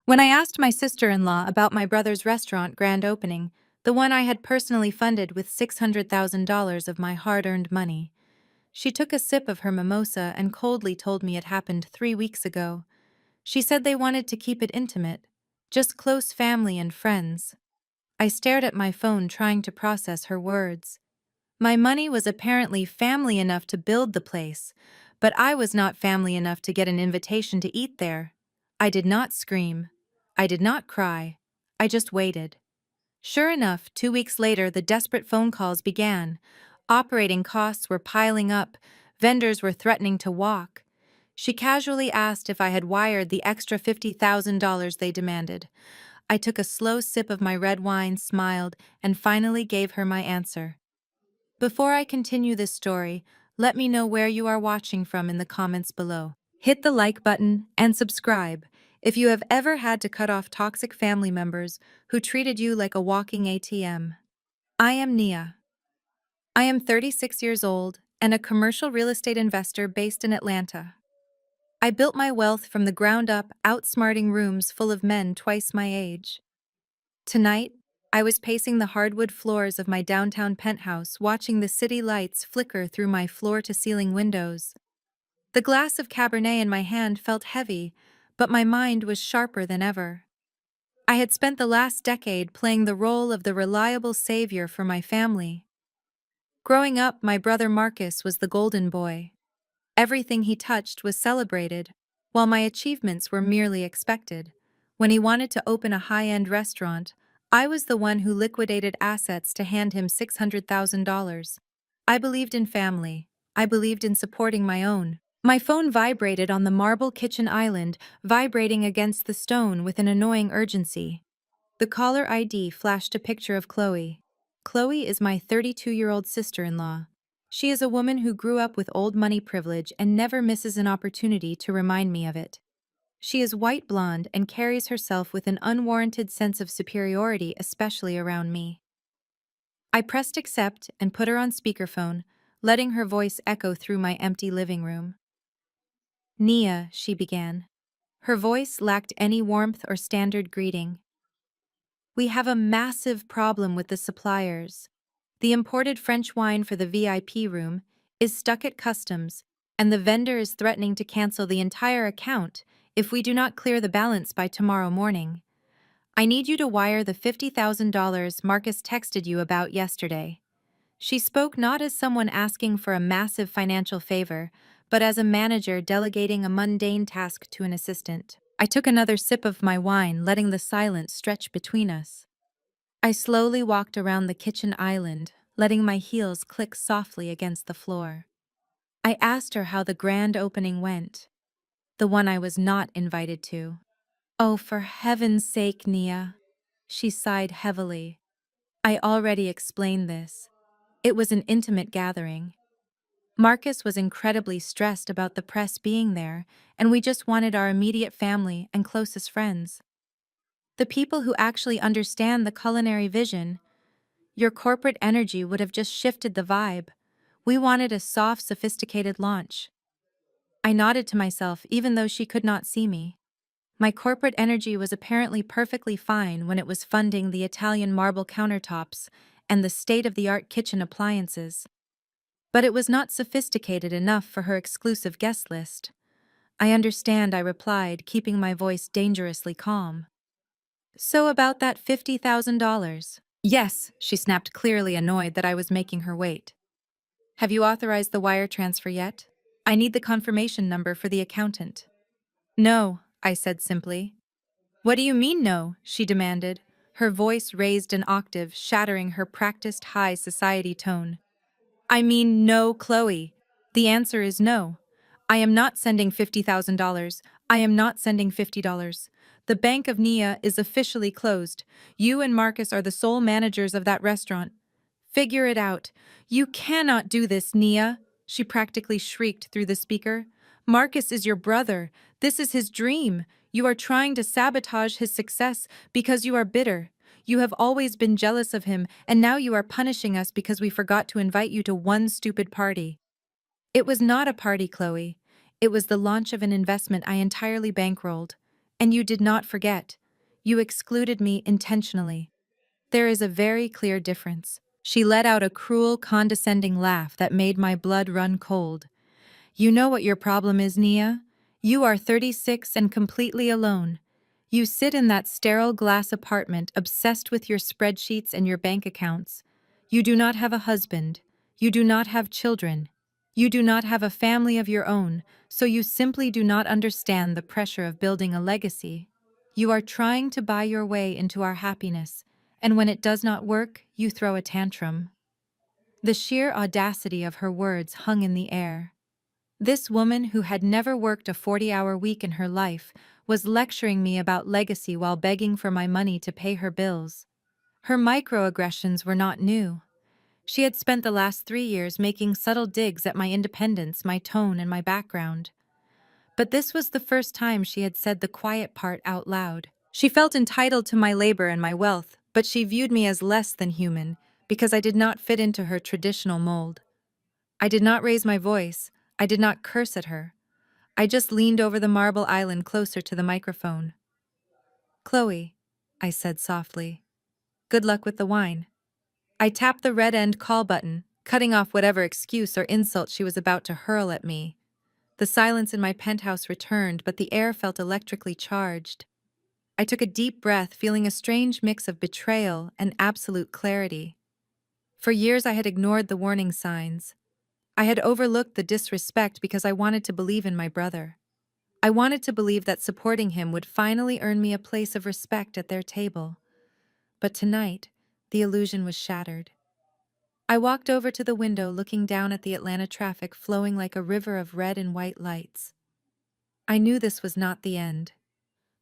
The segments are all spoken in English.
When I asked my sister-in-law about my brother's restaurant grand opening, the one I had personally funded with $600,000 of my hard-earned money, she took a sip of her mimosa and coldly told me it happened 3 weeks ago. She said they wanted to keep it intimate, just close family and friends. I stared at my phone trying to process her words. My money was apparently family enough to build the place, but I was not family enough to get an invitation to eat there. I did not scream. I did not cry. I just waited. Sure enough, 2 weeks later, the desperate phone calls began. Operating costs were piling up. Vendors were threatening to walk. She casually asked if I had wired the extra $50,000 they demanded. I took a slow sip of my red wine, smiled, and finally gave her my answer. Before I continue this story, let me know where you are watching from in the comments below. Hit the like button and subscribe if you have ever had to cut off toxic family members who treated you like a walking ATM. I am Nia. I am 36 years old and a commercial real estate investor based in Atlanta. I built my wealth from the ground up, outsmarting rooms full of men twice my age. Tonight, I was pacing the hardwood floors of my downtown penthouse, watching the city lights flicker through my floor-to-ceiling windows. The glass of Cabernet in my hand felt heavy, but my mind was sharper than ever. I had spent the last decade playing the role of the reliable savior for my family. Growing up, my brother Marcus was the golden boy. Everything he touched was celebrated, while my achievements were merely expected. When he wanted to open a high-end restaurant, I was the one who liquidated assets to hand him $600,000. I believed in family. I believed in supporting my own. My phone vibrated on the marble kitchen island, vibrating against the stone with an annoying urgency. The caller ID flashed a picture of Chloe. Chloe is my 32-year-old sister-in-law. She is a woman who grew up with old money privilege and never misses an opportunity to remind me of it. She is white blonde and carries herself with an unwarranted sense of superiority, especially around me. I pressed accept and put her on speakerphone, letting her voice echo through my empty living room. Nia, she began. Her voice lacked any warmth or standard greeting. We have a massive problem with the suppliers. The imported French wine for the VIP room is stuck at customs, and the vendor is threatening to cancel the entire account if we do not clear the balance by tomorrow morning. I need you to wire the $50,000 Marcus texted you about yesterday. She spoke not as someone asking for a massive financial favor, but as a manager delegating a mundane task to an assistant. I took another sip of my wine, letting the silence stretch between us. I slowly walked around the kitchen island, letting my heels click softly against the floor. I asked her how the grand opening went, the one I was not invited to. Oh, for heaven's sake, Nia. She sighed heavily. I already explained this. It was an intimate gathering. Marcus was incredibly stressed about the press being there, and we just wanted our immediate family and closest friends. The people who actually understand the culinary vision. Your corporate energy would have just shifted the vibe. We wanted a soft, sophisticated launch. I nodded to myself even though she could not see me. My corporate energy was apparently perfectly fine when it was funding the Italian marble countertops and the state-of-the-art kitchen appliances. But it was not sophisticated enough for her exclusive guest list. I understand, I replied, keeping my voice dangerously calm. So about that $50,000. Yes, she snapped, clearly annoyed that I was making her wait. Have you authorized the wire transfer yet? I need the confirmation number for the accountant. No, I said simply. What do you mean no? She demanded, her voice raised an octave, shattering her practiced high society tone. I mean no, Chloe. The answer is no. I am not sending $50,000. I am not sending $50. The Bank of Nia is officially closed. You and Marcus are the sole managers of that restaurant. Figure it out. You cannot do this, Nia, she practically shrieked through the speaker. Marcus is your brother. This is his dream. You are trying to sabotage his success because you are bitter. You have always been jealous of him, and now you are punishing us because we forgot to invite you to one stupid party. It was not a party, Chloe. It was the launch of an investment I entirely bankrolled. And you did not forget. You excluded me intentionally. There is a very clear difference. She let out a cruel, condescending laugh that made my blood run cold. You know what your problem is, Nia? You are 36 and completely alone. You sit in that sterile glass apartment obsessed with your spreadsheets and your bank accounts. You do not have a husband. You do not have children. You do not have a family of your own, so you simply do not understand the pressure of building a legacy. You are trying to buy your way into our happiness, and when it does not work, you throw a tantrum. The sheer audacity of her words hung in the air. This woman, who had never worked a 40-hour week in her life, was lecturing me about legacy while begging for my money to pay her bills. Her microaggressions were not new. She had spent the last 3 years making subtle digs at my independence, my tone, and my background. But this was the first time she had said the quiet part out loud. She felt entitled to my labor and my wealth, but she viewed me as less than human because I did not fit into her traditional mold. I did not raise my voice. I did not curse at her. I just leaned over the marble island closer to the microphone. "Chloe," I said softly, "good luck with the wine." I tapped the red end call button, cutting off whatever excuse or insult she was about to hurl at me. The silence in my penthouse returned, but the air felt electrically charged. I took a deep breath, feeling a strange mix of betrayal and absolute clarity. For years I had ignored the warning signs. I had overlooked the disrespect because I wanted to believe in my brother. I wanted to believe that supporting him would finally earn me a place of respect at their table. But tonight, the illusion was shattered. I walked over to the window, looking down at the Atlanta traffic flowing like a river of red and white lights. I knew this was not the end.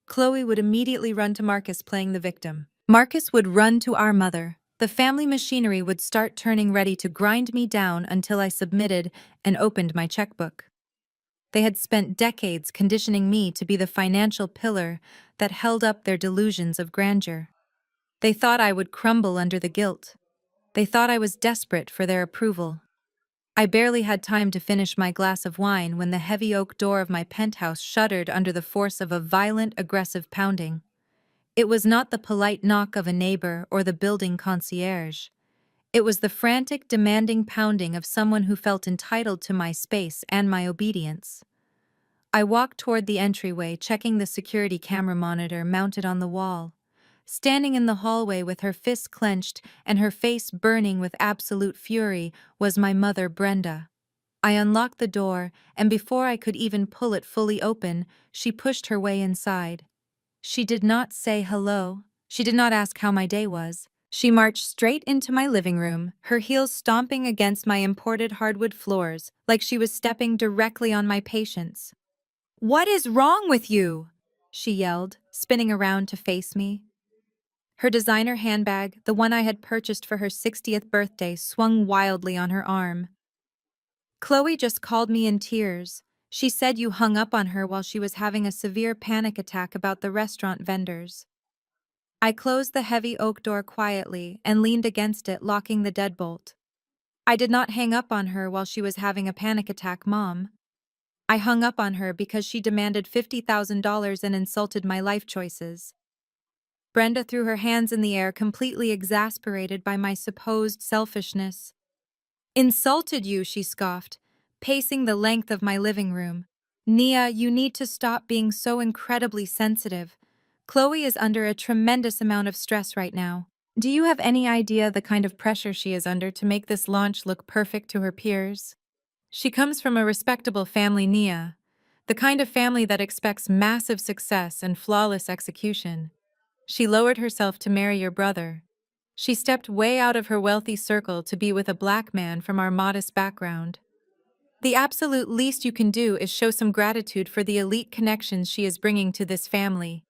Chloe would immediately run to Marcus, playing the victim. Marcus would run to our mother. The family machinery would start turning, ready to grind me down until I submitted and opened my checkbook. They had spent decades conditioning me to be the financial pillar that held up their delusions of grandeur. They thought I would crumble under the guilt. They thought I was desperate for their approval. I barely had time to finish my glass of wine when the heavy oak door of my penthouse shuddered under the force of a violent, aggressive pounding. It was not the polite knock of a neighbor or the building concierge. It was the frantic, demanding pounding of someone who felt entitled to my space and my obedience. I walked toward the entryway, checking the security camera monitor mounted on the wall. Standing in the hallway with her fists clenched and her face burning with absolute fury was my mother, Brenda. I unlocked the door, and before I could even pull it fully open, she pushed her way inside. She did not say hello. She did not ask how my day was. She marched straight into my living room, her heels stomping against my imported hardwood floors, like she was stepping directly on my patience. "What is wrong with you?" she yelled, spinning around to face me. Her designer handbag, the one I had purchased for her 60th birthday, swung wildly on her arm. "Chloe just called me in tears. She said you hung up on her while she was having a severe panic attack about the restaurant vendors." I closed the heavy oak door quietly and leaned against it, locking the deadbolt. "I did not hang up on her while she was having a panic attack, Mom. I hung up on her because she demanded $50,000 and insulted my life choices." Brenda threw her hands in the air, completely exasperated by my supposed selfishness. "Insulted you," she scoffed, pacing the length of my living room. "Nia, you need to stop being so incredibly sensitive. Chloe is under a tremendous amount of stress right now. Do you have any idea the kind of pressure she is under to make this launch look perfect to her peers? She comes from a respectable family, Nia. The kind of family that expects massive success and flawless execution. She lowered herself to marry your brother. She stepped way out of her wealthy circle to be with a black man from our modest background. The absolute least you can do is show some gratitude for the elite connections she is bringing to this family."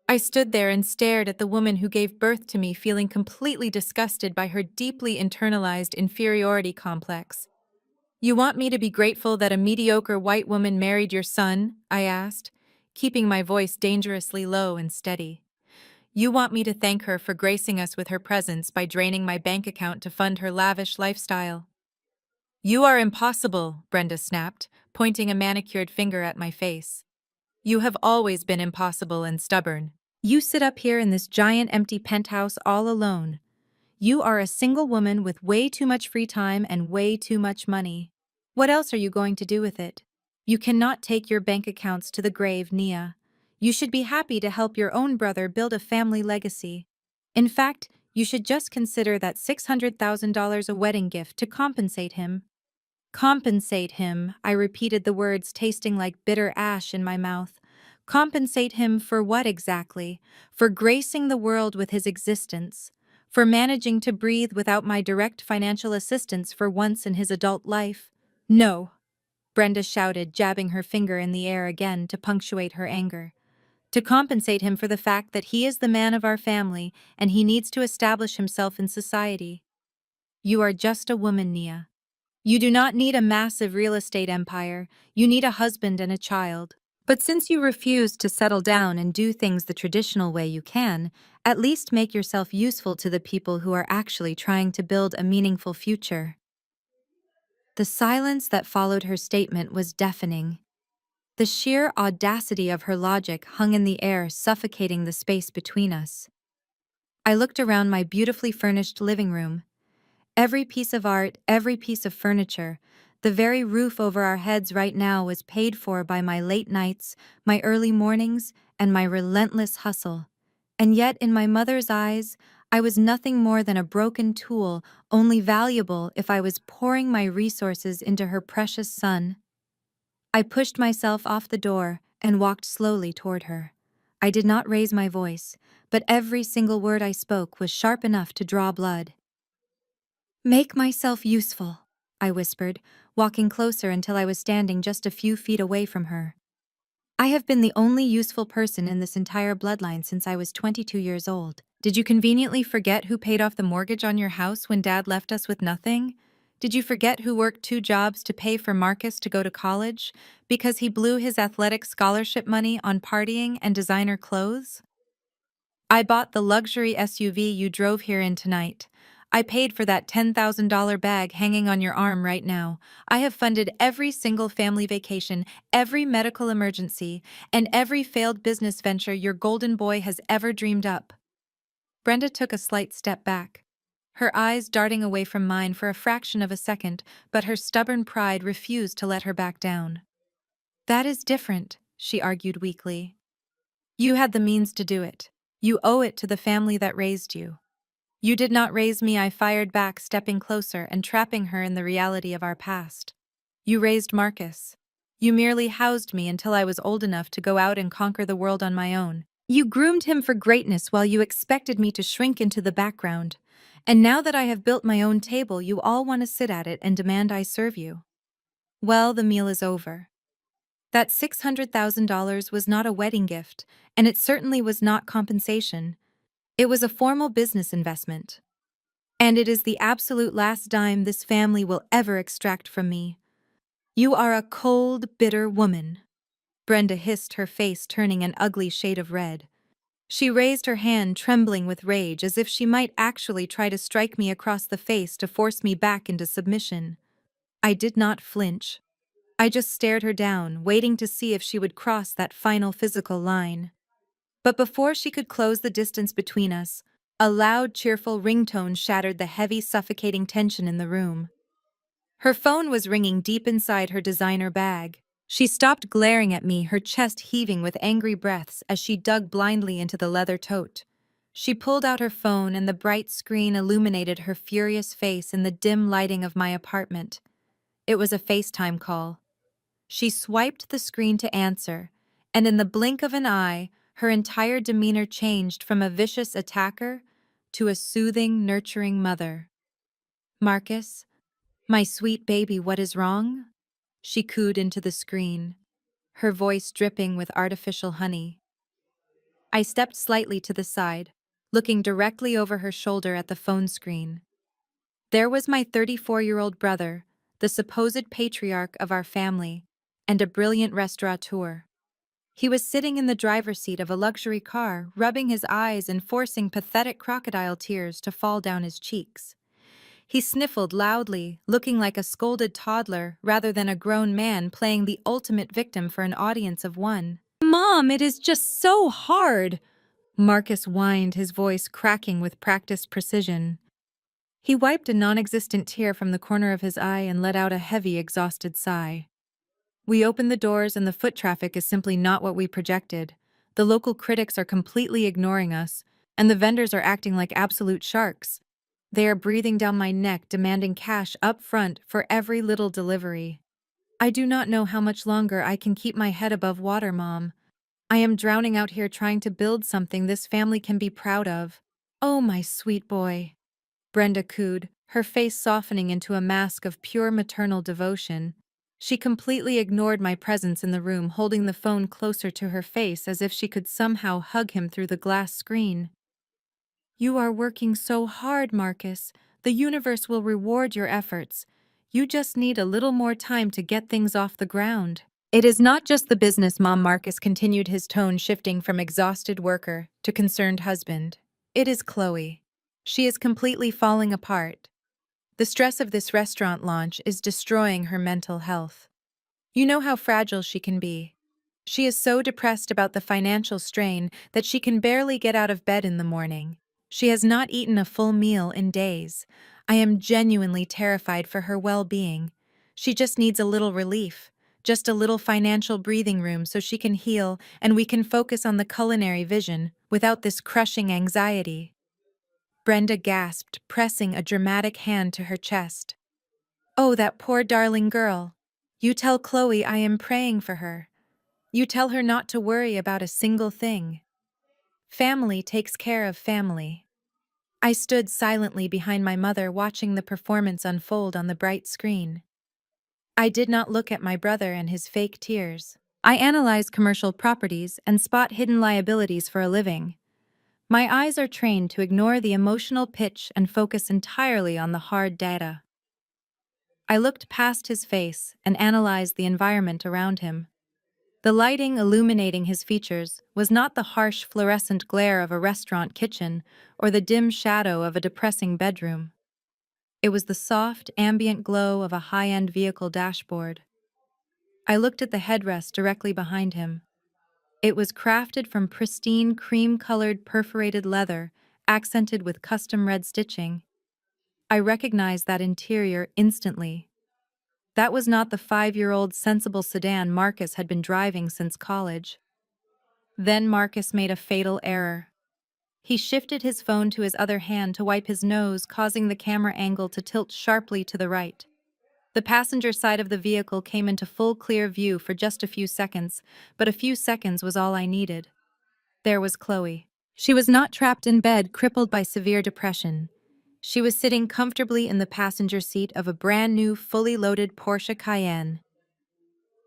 I stood there and stared at the woman who gave birth to me, feeling completely disgusted by her deeply internalized inferiority complex. "You want me to be grateful that a mediocre white woman married your son?" I asked, keeping my voice dangerously low and steady. "You want me to thank her for gracing us with her presence by draining my bank account to fund her lavish lifestyle?" "You are impossible," Brenda snapped, pointing a manicured finger at my face. You have always been impossible and stubborn. You sit up here in this giant empty penthouse all alone. You are a single woman with way too much free time and way too much money. What else are you going to do with it? You cannot take your bank accounts to the grave, Nia. You should be happy to help your own brother build a family legacy. In fact, you should just consider that $600,000 a wedding gift to compensate him. Compensate him, I repeated the words tasting like bitter ash in my mouth. Compensate him for what exactly? For gracing the world with his existence. For managing to breathe without my direct financial assistance for once in his adult life. No, Brenda shouted, jabbing her finger in the air again to punctuate her anger. To compensate him for the fact that he is the man of our family and he needs to establish himself in society. You are just a woman, Nia. You do not need a massive real estate empire, you need a husband and a child. But since you refuse to settle down and do things the traditional way you can, at least make yourself useful to the people who are actually trying to build a meaningful future. The silence that followed her statement was deafening. The sheer audacity of her logic hung in the air, suffocating the space between us. I looked around my beautifully furnished living room. Every piece of art, every piece of furniture, the very roof over our heads right now was paid for by my late nights, my early mornings, and my relentless hustle. And yet, in my mother's eyes, I was nothing more than a broken tool, only valuable if I was pouring my resources into her precious son. I pushed myself off the door and walked slowly toward her. I did not raise my voice, but every single word I spoke was sharp enough to draw blood. Make myself useful, I whispered, walking closer until I was standing just a few feet away from her. I have been the only useful person in this entire bloodline since I was 22 years old. Did you conveniently forget who paid off the mortgage on your house when Dad left us with nothing? Did you forget who worked 2 jobs to pay for Marcus to go to college because he blew his athletic scholarship money on partying and designer clothes? I bought the luxury SUV you drove here in tonight. I paid for that $10,000 bag hanging on your arm right now. I have funded every single family vacation, every medical emergency, and every failed business venture your golden boy has ever dreamed up. Brenda took a slight step back, her eyes darting away from mine for a fraction of a second, but her stubborn pride refused to let her back down. That is different, she argued weakly. You had the means to do it. You owe it to the family that raised you. You did not raise me, I fired back, stepping closer and trapping her in the reality of our past. You raised Marcus. You merely housed me until I was old enough to go out and conquer the world on my own. You groomed him for greatness while you expected me to shrink into the background. And now that I have built my own table, you all want to sit at it and demand I serve you. Well, the meal is over. That $600,000 was not a wedding gift, and it certainly was not compensation. It was a formal business investment. And it is the absolute last dime this family will ever extract from me. You are a cold, bitter woman. Brenda hissed, her face turning an ugly shade of red. She raised her hand, trembling with rage, as if she might actually try to strike me across the face to force me back into submission. I did not flinch. I just stared her down, waiting to see if she would cross that final physical line. But before she could close the distance between us, a loud, cheerful ringtone shattered the heavy, suffocating tension in the room. Her phone was ringing deep inside her designer bag. She stopped glaring at me, her chest heaving with angry breaths as she dug blindly into the leather tote. She pulled out her phone and the bright screen illuminated her furious face in the dim lighting of my apartment. It was a FaceTime call. She swiped the screen to answer, and in the blink of an eye, her entire demeanor changed from a vicious attacker to a soothing, nurturing mother. Marcus, my sweet baby, what is wrong? She cooed into the screen, her voice dripping with artificial honey. I stepped slightly to the side, looking directly over her shoulder at the phone screen. There was my 34-year-old brother, the supposed patriarch of our family, and a brilliant restaurateur. He was sitting in the driver's seat of a luxury car, rubbing his eyes and forcing pathetic crocodile tears to fall down his cheeks. He sniffled loudly, looking like a scolded toddler rather than a grown man playing the ultimate victim for an audience of one. Mom, it is just so hard. Marcus whined, his voice cracking with practiced precision. He wiped a non-existent tear from the corner of his eye and let out a heavy, exhausted sigh. We opened the doors and the foot traffic is simply not what we projected. The local critics are completely ignoring us, and the vendors are acting like absolute sharks. They are breathing down my neck, demanding cash up front for every little delivery. I do not know how much longer I can keep my head above water, Mom. I am drowning out here trying to build something this family can be proud of. Oh, my sweet boy. Brenda cooed, her face softening into a mask of pure maternal devotion. She completely ignored my presence in the room, holding the phone closer to her face as if she could somehow hug him through the glass screen. You are working so hard, Marcus. The universe will reward your efforts. You just need a little more time to get things off the ground. It is not just the business, Mom. Marcus continued, his tone shifting from exhausted worker to concerned husband. It is Chloe. She is completely falling apart. The stress of this restaurant launch is destroying her mental health. You know how fragile she can be. She is so depressed about the financial strain that she can barely get out of bed in the morning. She has not eaten a full meal in days. I am genuinely terrified for her well-being. She just needs a little relief, just a little financial breathing room so she can heal and we can focus on the culinary vision without this crushing anxiety. Brenda gasped, pressing a dramatic hand to her chest. Oh, that poor darling girl. You tell Chloe I am praying for her. You tell her not to worry about a single thing. Family takes care of family. I stood silently behind my mother watching the performance unfold on the bright screen. I did not look at my brother and his fake tears. I analyze commercial properties and spot hidden liabilities for a living. My eyes are trained to ignore the emotional pitch and focus entirely on the hard data. I looked past his face and analyzed the environment around him. The lighting illuminating his features was not the harsh fluorescent glare of a restaurant kitchen or the dim shadow of a depressing bedroom. It was the soft, ambient glow of a high-end vehicle dashboard. I looked at the headrest directly behind him. It was crafted from pristine, cream-colored perforated leather, accented with custom red stitching. I recognized that interior instantly. That was not the 5-year-old sensible sedan Marcus had been driving since college. Then Marcus made a fatal error. He shifted his phone to his other hand to wipe his nose, causing the camera angle to tilt sharply to the right. The passenger side of the vehicle came into full clear view for just a few seconds, but a few seconds was all I needed. There was Chloe. She was not trapped in bed, crippled by severe depression. She was sitting comfortably in the passenger seat of a brand new, fully loaded Porsche Cayenne.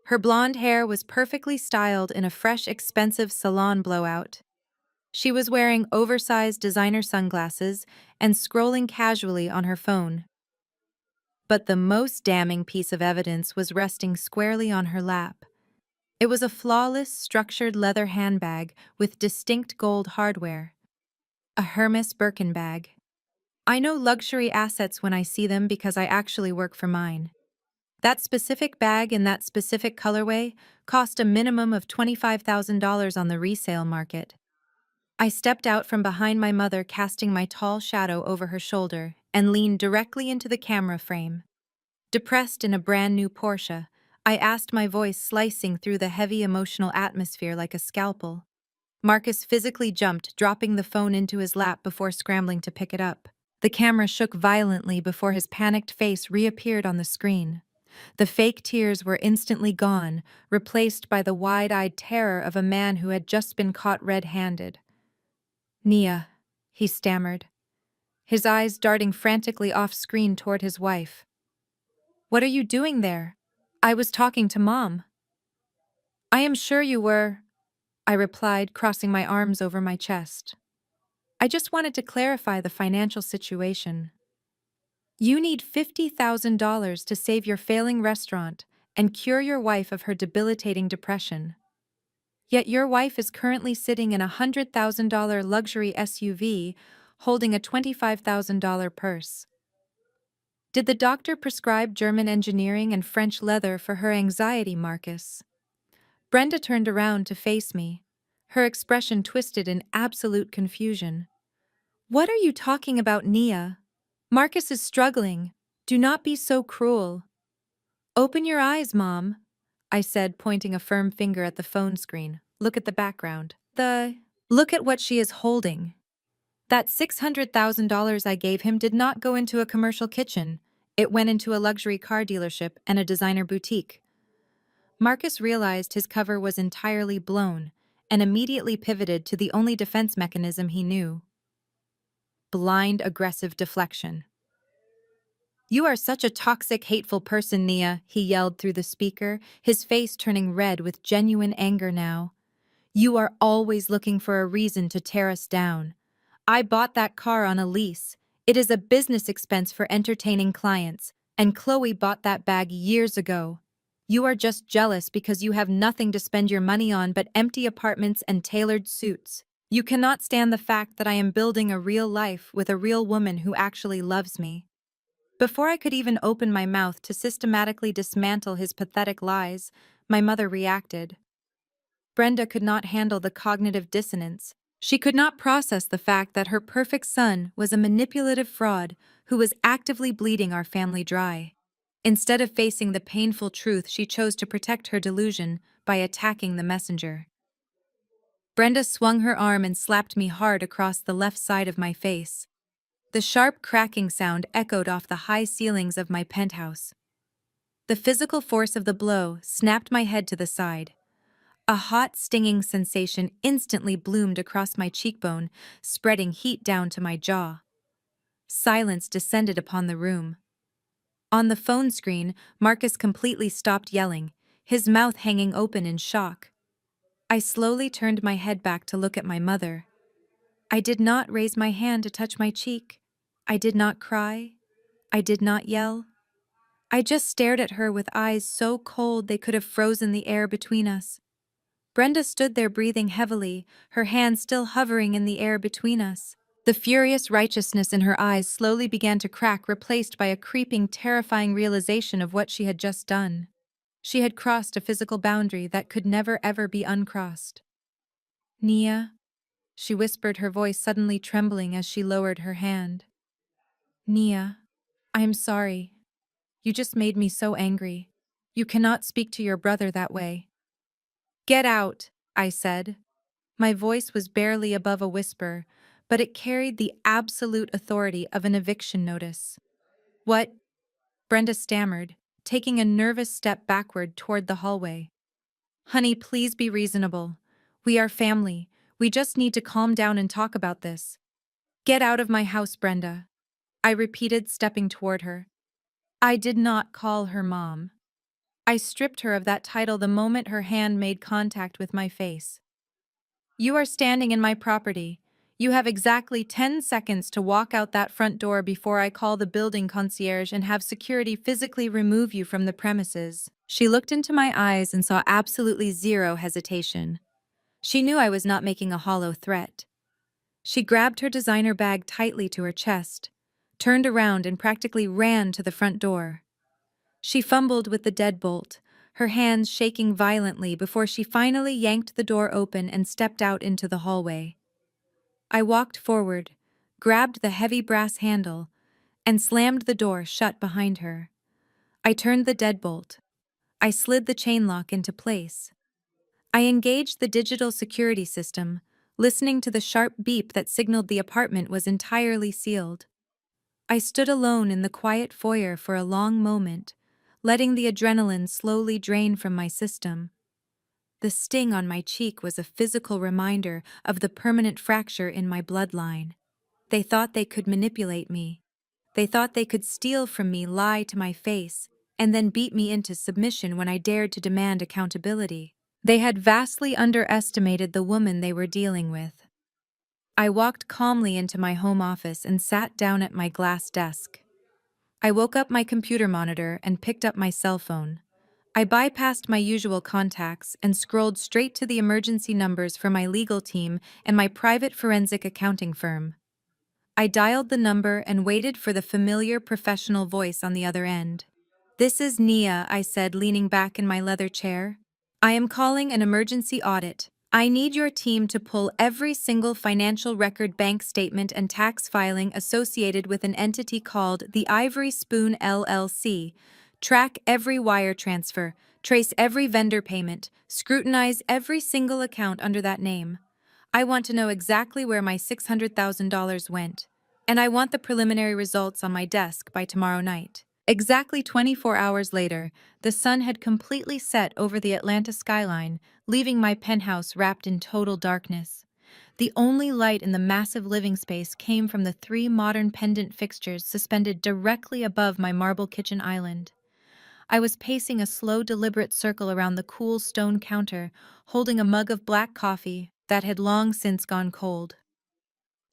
Her blonde hair was perfectly styled in a fresh, expensive salon blowout. She was wearing oversized designer sunglasses and scrolling casually on her phone. But the most damning piece of evidence was resting squarely on her lap. It was a flawless, structured leather handbag with distinct gold hardware. A Hermes Birkin bag. I know luxury assets when I see them because I actually work for mine. That specific bag in that specific colorway cost a minimum of $25,000 on the resale market. I stepped out from behind my mother, casting my tall shadow over her shoulder, and leaned directly into the camera frame. Depressed in a brand new Porsche, I asked, my voice slicing through the heavy emotional atmosphere like a scalpel. Marcus physically jumped, dropping the phone into his lap before scrambling to pick it up. The camera shook violently before his panicked face reappeared on the screen. The fake tears were instantly gone, replaced by the wide-eyed terror of a man who had just been caught red-handed. Nia, he stammered, his eyes darting frantically off-screen toward his wife. What are you doing there? I was talking to Mom. I am sure you were, I replied, crossing my arms over my chest. I just wanted to clarify the financial situation. You need $50,000 to save your failing restaurant and cure your wife of her debilitating depression. Yet your wife is currently sitting in a $100,000 luxury SUV holding a $25,000 purse. Did the doctor prescribe German engineering and French leather for her anxiety, Marcus? Brenda turned around to face me, her expression twisted in absolute confusion. What are you talking about, Nia? Marcus is struggling. Do not be so cruel. Open your eyes, Mom, I said, pointing a firm finger at the phone screen. Look at the background. Look at what she is holding. That $600,000 I gave him did not go into a commercial kitchen. It went into a luxury car dealership and a designer boutique. Marcus realized his cover was entirely blown and immediately pivoted to the only defense mechanism he knew: blind, aggressive deflection. You are such a toxic, hateful person, Nia, he yelled through the speaker, his face turning red with genuine anger now. You are always looking for a reason to tear us down. I bought that car on a lease. It is a business expense for entertaining clients, and Chloe bought that bag years ago. You are just jealous because you have nothing to spend your money on but empty apartments and tailored suits. You cannot stand the fact that I am building a real life with a real woman who actually loves me. Before I could even open my mouth to systematically dismantle his pathetic lies, my mother reacted. Brenda could not handle the cognitive dissonance. She could not process the fact that her perfect son was a manipulative fraud who was actively bleeding our family dry. Instead of facing the painful truth, she chose to protect her delusion by attacking the messenger. Brenda swung her arm and slapped me hard across the left side of my face. The sharp cracking sound echoed off the high ceilings of my penthouse. The physical force of the blow snapped my head to the side. A hot, stinging sensation instantly bloomed across my cheekbone, spreading heat down to my jaw. Silence descended upon the room. On the phone screen, Marcus completely stopped yelling, his mouth hanging open in shock. I slowly turned my head back to look at my mother. I did not raise my hand to touch my cheek. I did not cry. I did not yell. I just stared at her with eyes so cold they could have frozen the air between us. Brenda stood there breathing heavily, her hands still hovering in the air between us. The furious righteousness in her eyes slowly began to crack, replaced by a creeping, terrifying realization of what she had just done. She had crossed a physical boundary that could never ever be uncrossed. Nia, she whispered, her voice suddenly trembling as she lowered her hand. Nia, I am sorry. You just made me so angry. You cannot speak to your brother that way. Get out, I said. My voice was barely above a whisper, but it carried the absolute authority of an eviction notice. What? Brenda stammered, taking a nervous step backward toward the hallway. Honey, please be reasonable. We are family. We just need to calm down and talk about this. Get out of my house, Brenda, I repeated, stepping toward her. I did not call her mom. I stripped her of that title the moment her hand made contact with my face. You are standing in my property. You have exactly 10 seconds to walk out that front door before I call the building concierge and have security physically remove you from the premises. She looked into my eyes and saw absolutely zero hesitation. She knew I was not making a hollow threat. She grabbed her designer bag tightly to her chest, turned around and practically ran to the front door. She fumbled with the deadbolt, her hands shaking violently before she finally yanked the door open and stepped out into the hallway. I walked forward, grabbed the heavy brass handle, and slammed the door shut behind her. I turned the deadbolt. I slid the chain lock into place. I engaged the digital security system, listening to the sharp beep that signaled the apartment was entirely sealed. I stood alone in the quiet foyer for a long moment, letting the adrenaline slowly drain from my system. The sting on my cheek was a physical reminder of the permanent fracture in my bloodline. They thought they could manipulate me. They thought they could steal from me, lie to my face, and then beat me into submission when I dared to demand accountability. They had vastly underestimated the woman they were dealing with. I walked calmly into my home office and sat down at my glass desk. I woke up my computer monitor and picked up my cell phone. I bypassed my usual contacts and scrolled straight to the emergency numbers for my legal team and my private forensic accounting firm. I dialed the number and waited for the familiar professional voice on the other end. This is Nia, I said, leaning back in my leather chair. I am calling an emergency audit. I need your team to pull every single financial record, bank statement, and tax filing associated with an entity called the Ivory Spoon LLC. Track every wire transfer, trace every vendor payment, scrutinize every single account under that name. I want to know exactly where my $600,000 went, and I want the preliminary results on my desk by tomorrow night. Exactly 24 hours later, the sun had completely set over the Atlanta skyline, leaving my penthouse wrapped in total darkness. The only light in the massive living space came from the three modern pendant fixtures suspended directly above my marble kitchen island. I was pacing a slow, deliberate circle around the cool stone counter, holding a mug of black coffee that had long since gone cold.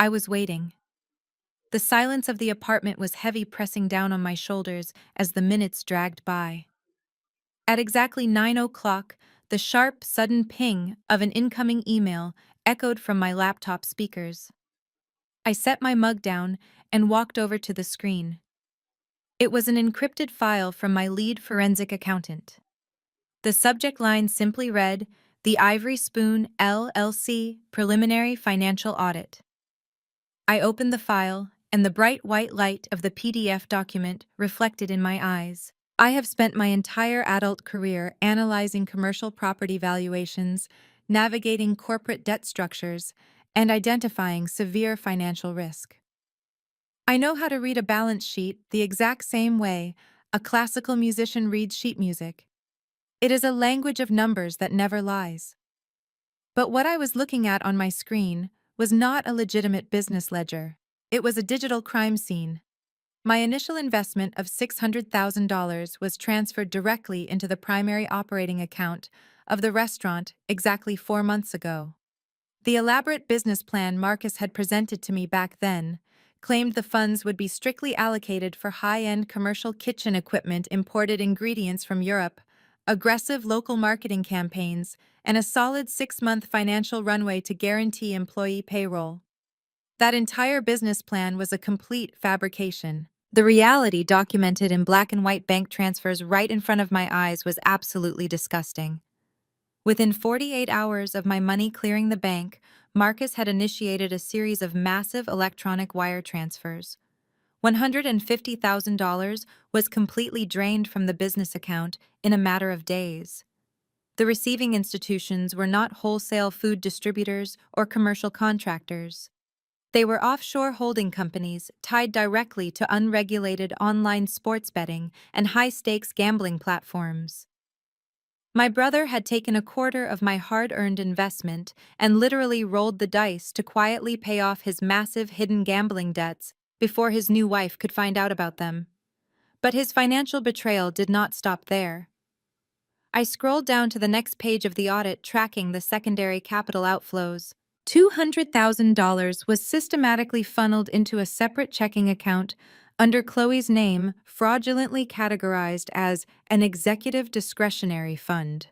I was waiting. The silence of the apartment was heavy, pressing down on my shoulders as the minutes dragged by. At exactly 9 o'clock, the sharp, sudden ping of an incoming email echoed from my laptop speakers. I set my mug down and walked over to the screen. It was an encrypted file from my lead forensic accountant. The subject line simply read, "The Ivory Spoon LLC Preliminary Financial Audit." I opened the file, and the bright white light of the PDF document reflected in my eyes. I have spent my entire adult career analyzing commercial property valuations, navigating corporate debt structures, and identifying severe financial risk. I know how to read a balance sheet the exact same way a classical musician reads sheet music. It is a language of numbers that never lies. But what I was looking at on my screen was not a legitimate business ledger. It was a digital crime scene. My initial investment of $600,000 was transferred directly into the primary operating account of the restaurant exactly 4 months ago. The elaborate business plan Marcus had presented to me back then claimed the funds would be strictly allocated for high-end commercial kitchen equipment, imported ingredients from Europe, aggressive local marketing campaigns, and a solid 6-month financial runway to guarantee employee payroll. That entire business plan was a complete fabrication. The reality, documented in black and white bank transfers right in front of my eyes, was absolutely disgusting. Within 48 hours of my money clearing the bank, Marcus had initiated a series of massive electronic wire transfers. $150,000 was completely drained from the business account in a matter of days. The receiving institutions were not wholesale food distributors or commercial contractors. They were offshore holding companies tied directly to unregulated online sports betting and high-stakes gambling platforms. My brother had taken a quarter of my hard-earned investment and literally rolled the dice to quietly pay off his massive hidden gambling debts before his new wife could find out about them. But his financial betrayal did not stop there. I scrolled down to the next page of the audit, tracking the secondary capital outflows. $200,000 was systematically funneled into a separate checking account under Chloe's name, fraudulently categorized as an executive discretionary fund.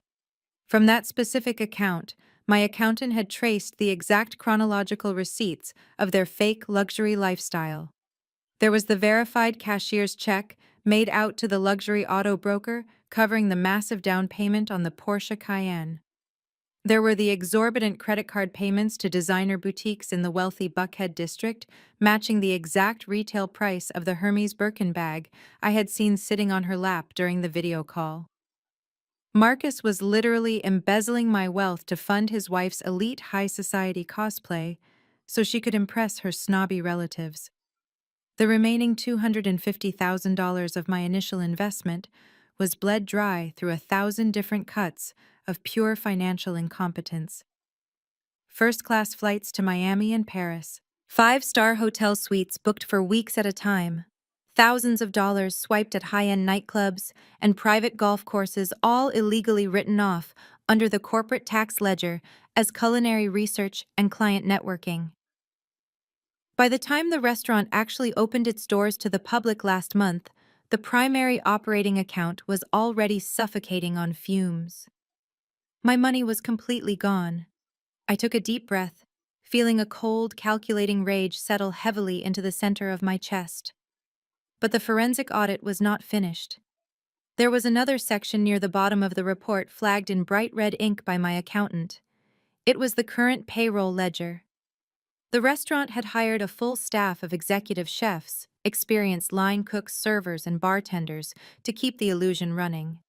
From that specific account, my accountant had traced the exact chronological receipts of their fake luxury lifestyle. There was the verified cashier's check made out to the luxury auto broker, covering the massive down payment on the Porsche Cayenne. There were the exorbitant credit card payments to designer boutiques in the wealthy Buckhead district, matching the exact retail price of the Hermes Birkin bag I had seen sitting on her lap during the video call. Marcus was literally embezzling my wealth to fund his wife's elite high society cosplay so she could impress her snobby relatives. The remaining $250,000 of my initial investment was bled dry through 1,000 different cuts of pure financial incompetence. First-class flights to Miami and Paris, 5-star hotel suites booked for weeks at a time, thousands of dollars swiped at high-end nightclubs, and private golf courses, all illegally written off under the corporate tax ledger as culinary research and client networking. By the time the restaurant actually opened its doors to the public last month, the primary operating account was already suffocating on fumes. My money was completely gone. I took a deep breath, feeling a cold, calculating rage settle heavily into the center of my chest. But the forensic audit was not finished. There was another section near the bottom of the report flagged in bright red ink by my accountant. It was the current payroll ledger. The restaurant had hired a full staff of executive chefs, experienced line cooks, servers, and bartenders to keep the illusion running.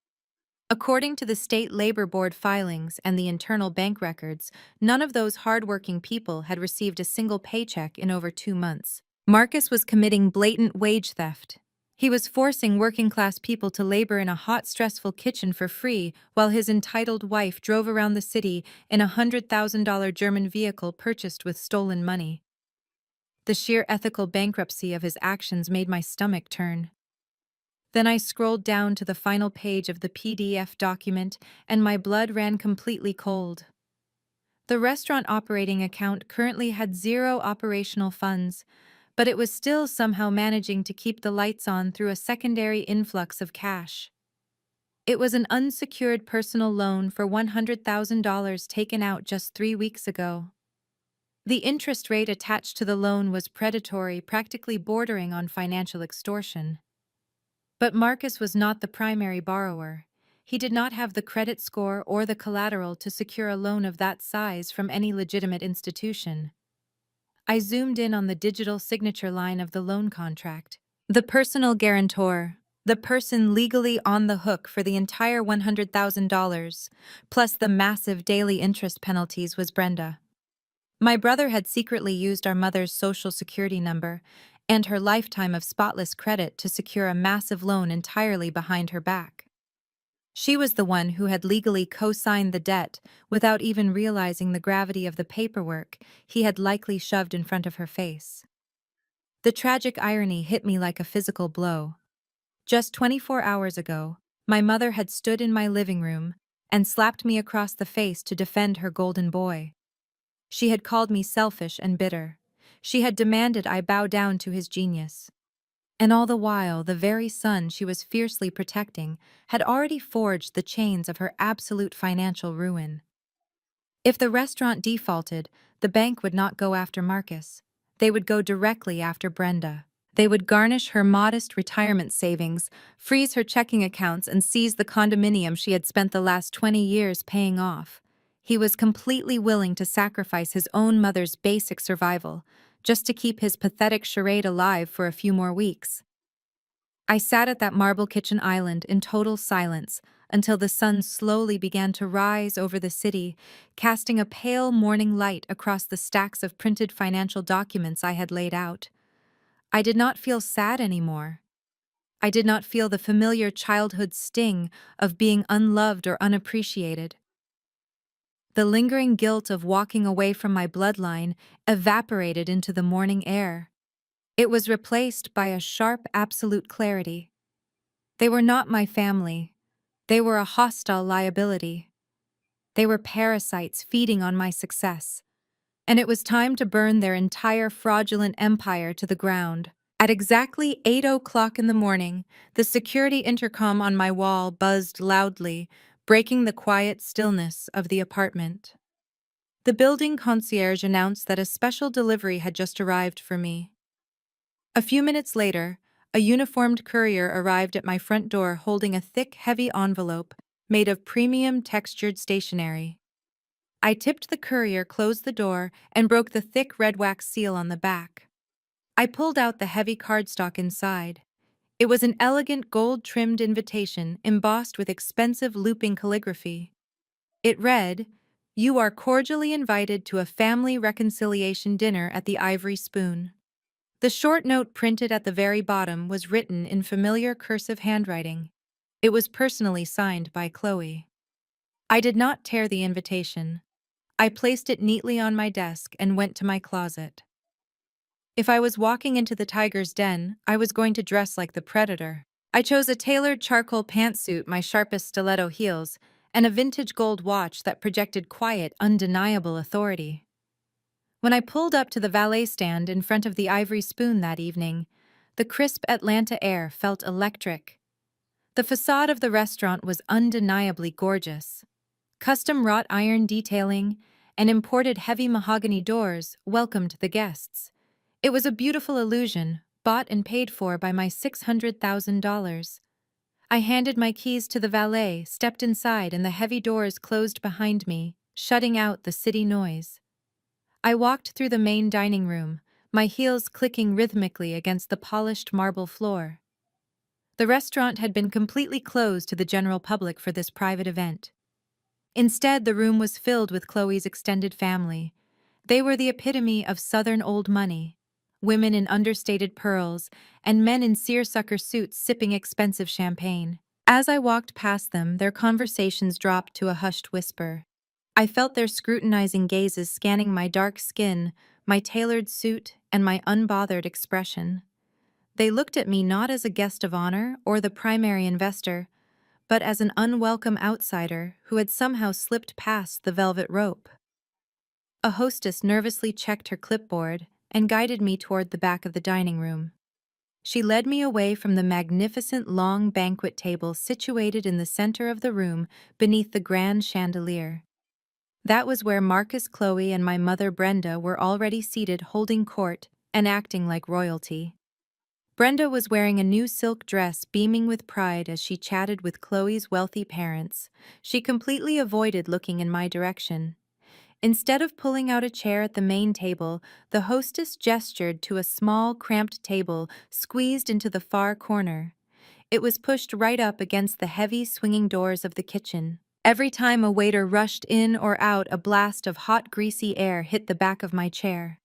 According to the state labor board filings and the internal bank records, none of those hardworking people had received a single paycheck in over 2 months. Marcus was committing blatant wage theft. He was forcing working-class people to labor in a hot, stressful kitchen for free while his entitled wife drove around the city in a $100,000 German vehicle purchased with stolen money. The sheer ethical bankruptcy of his actions made my stomach turn. Then I scrolled down to the final page of the PDF document, and my blood ran completely cold. The restaurant operating account currently had 0 operational funds, but it was still somehow managing to keep the lights on through a secondary influx of cash. It was an unsecured personal loan for $100,000 taken out just 3 weeks ago. The interest rate attached to the loan was predatory, practically bordering on financial extortion. But Marcus was not the primary borrower. He did not have the credit score or the collateral to secure a loan of that size from any legitimate institution. I zoomed in on the digital signature line of the loan contract. The personal guarantor, the person legally on the hook for the entire $100,000, plus the massive daily interest penalties, was Brenda. My brother had secretly used our mother's social security number and her lifetime of spotless credit to secure a massive loan entirely behind her back. She was the one who had legally co-signed the debt without even realizing the gravity of the paperwork he had likely shoved in front of her face. The tragic irony hit me like a physical blow. Just 24 hours ago, my mother had stood in my living room and slapped me across the face to defend her golden boy. She had called me selfish and bitter. She had demanded I bow down to his genius. And all the while, the very son she was fiercely protecting had already forged the chains of her absolute financial ruin. If the restaurant defaulted, the bank would not go after Marcus. They would go directly after Brenda. They would garnish her modest retirement savings, freeze her checking accounts, and seize the condominium she had spent the last 20 years paying off. He was completely willing to sacrifice his own mother's basic survival, just to keep his pathetic charade alive for a few more weeks. I sat at that marble kitchen island in total silence until the sun slowly began to rise over the city, casting a pale morning light across the stacks of printed financial documents I had laid out. I did not feel sad anymore. I did not feel the familiar childhood sting of being unloved or unappreciated. The lingering guilt of walking away from my bloodline evaporated into the morning air. It was replaced by a sharp, absolute clarity. They were not my family. They were a hostile liability. They were parasites feeding on my success. And it was time to burn their entire fraudulent empire to the ground. At exactly 8 o'clock in the morning, the security intercom on my wall buzzed loudly, breaking the quiet stillness of the apartment. The building concierge announced that a special delivery had just arrived for me. A few minutes later, a uniformed courier arrived at my front door holding a thick, heavy envelope made of premium textured stationery. I tipped the courier, closed the door, and broke the thick red wax seal on the back. I pulled out the heavy cardstock inside. It was an elegant gold-trimmed invitation embossed with expensive looping calligraphy. It read, "You are cordially invited to a family reconciliation dinner at the Ivory Spoon." The short note printed at the very bottom was written in familiar cursive handwriting. It was personally signed by Chloe. I did not tear the invitation. I placed it neatly on my desk and went to my closet. If I was walking into the tiger's den, I was going to dress like the predator. I chose a tailored charcoal pantsuit, my sharpest stiletto heels, and a vintage gold watch that projected quiet, undeniable authority. When I pulled up to the valet stand in front of the Ivory Spoon that evening, the crisp Atlanta air felt electric. The facade of the restaurant was undeniably gorgeous. Custom wrought iron detailing and imported heavy mahogany doors welcomed the guests. It was a beautiful illusion, bought and paid for by my $600,000. I handed my keys to the valet, stepped inside, and the heavy doors closed behind me, shutting out the city noise. I walked through the main dining room, my heels clicking rhythmically against the polished marble floor. The restaurant had been completely closed to the general public for this private event. Instead, the room was filled with Chloe's extended family. They were the epitome of Southern old money, women in understated pearls, and men in seersucker suits sipping expensive champagne. As I walked past them, their conversations dropped to a hushed whisper. I felt their scrutinizing gazes scanning my dark skin, my tailored suit, and my unbothered expression. They looked at me not as a guest of honor or the primary investor, but as an unwelcome outsider who had somehow slipped past the velvet rope. A hostess nervously checked her clipboard and guided me toward the back of the dining room. She led me away from the magnificent long banquet table situated in the center of the room beneath the grand chandelier. That was where Marcus, Chloe, and my mother Brenda were already seated holding court and acting like royalty. Brenda was wearing a new silk dress, beaming with pride as she chatted with Chloe's wealthy parents. She completely avoided looking in my direction. Instead of pulling out a chair at the main table, the hostess gestured to a small, cramped table squeezed into the far corner. It was pushed right up against the heavy, swinging doors of the kitchen. Every time a waiter rushed in or out, a blast of hot, greasy air hit the back of my chair.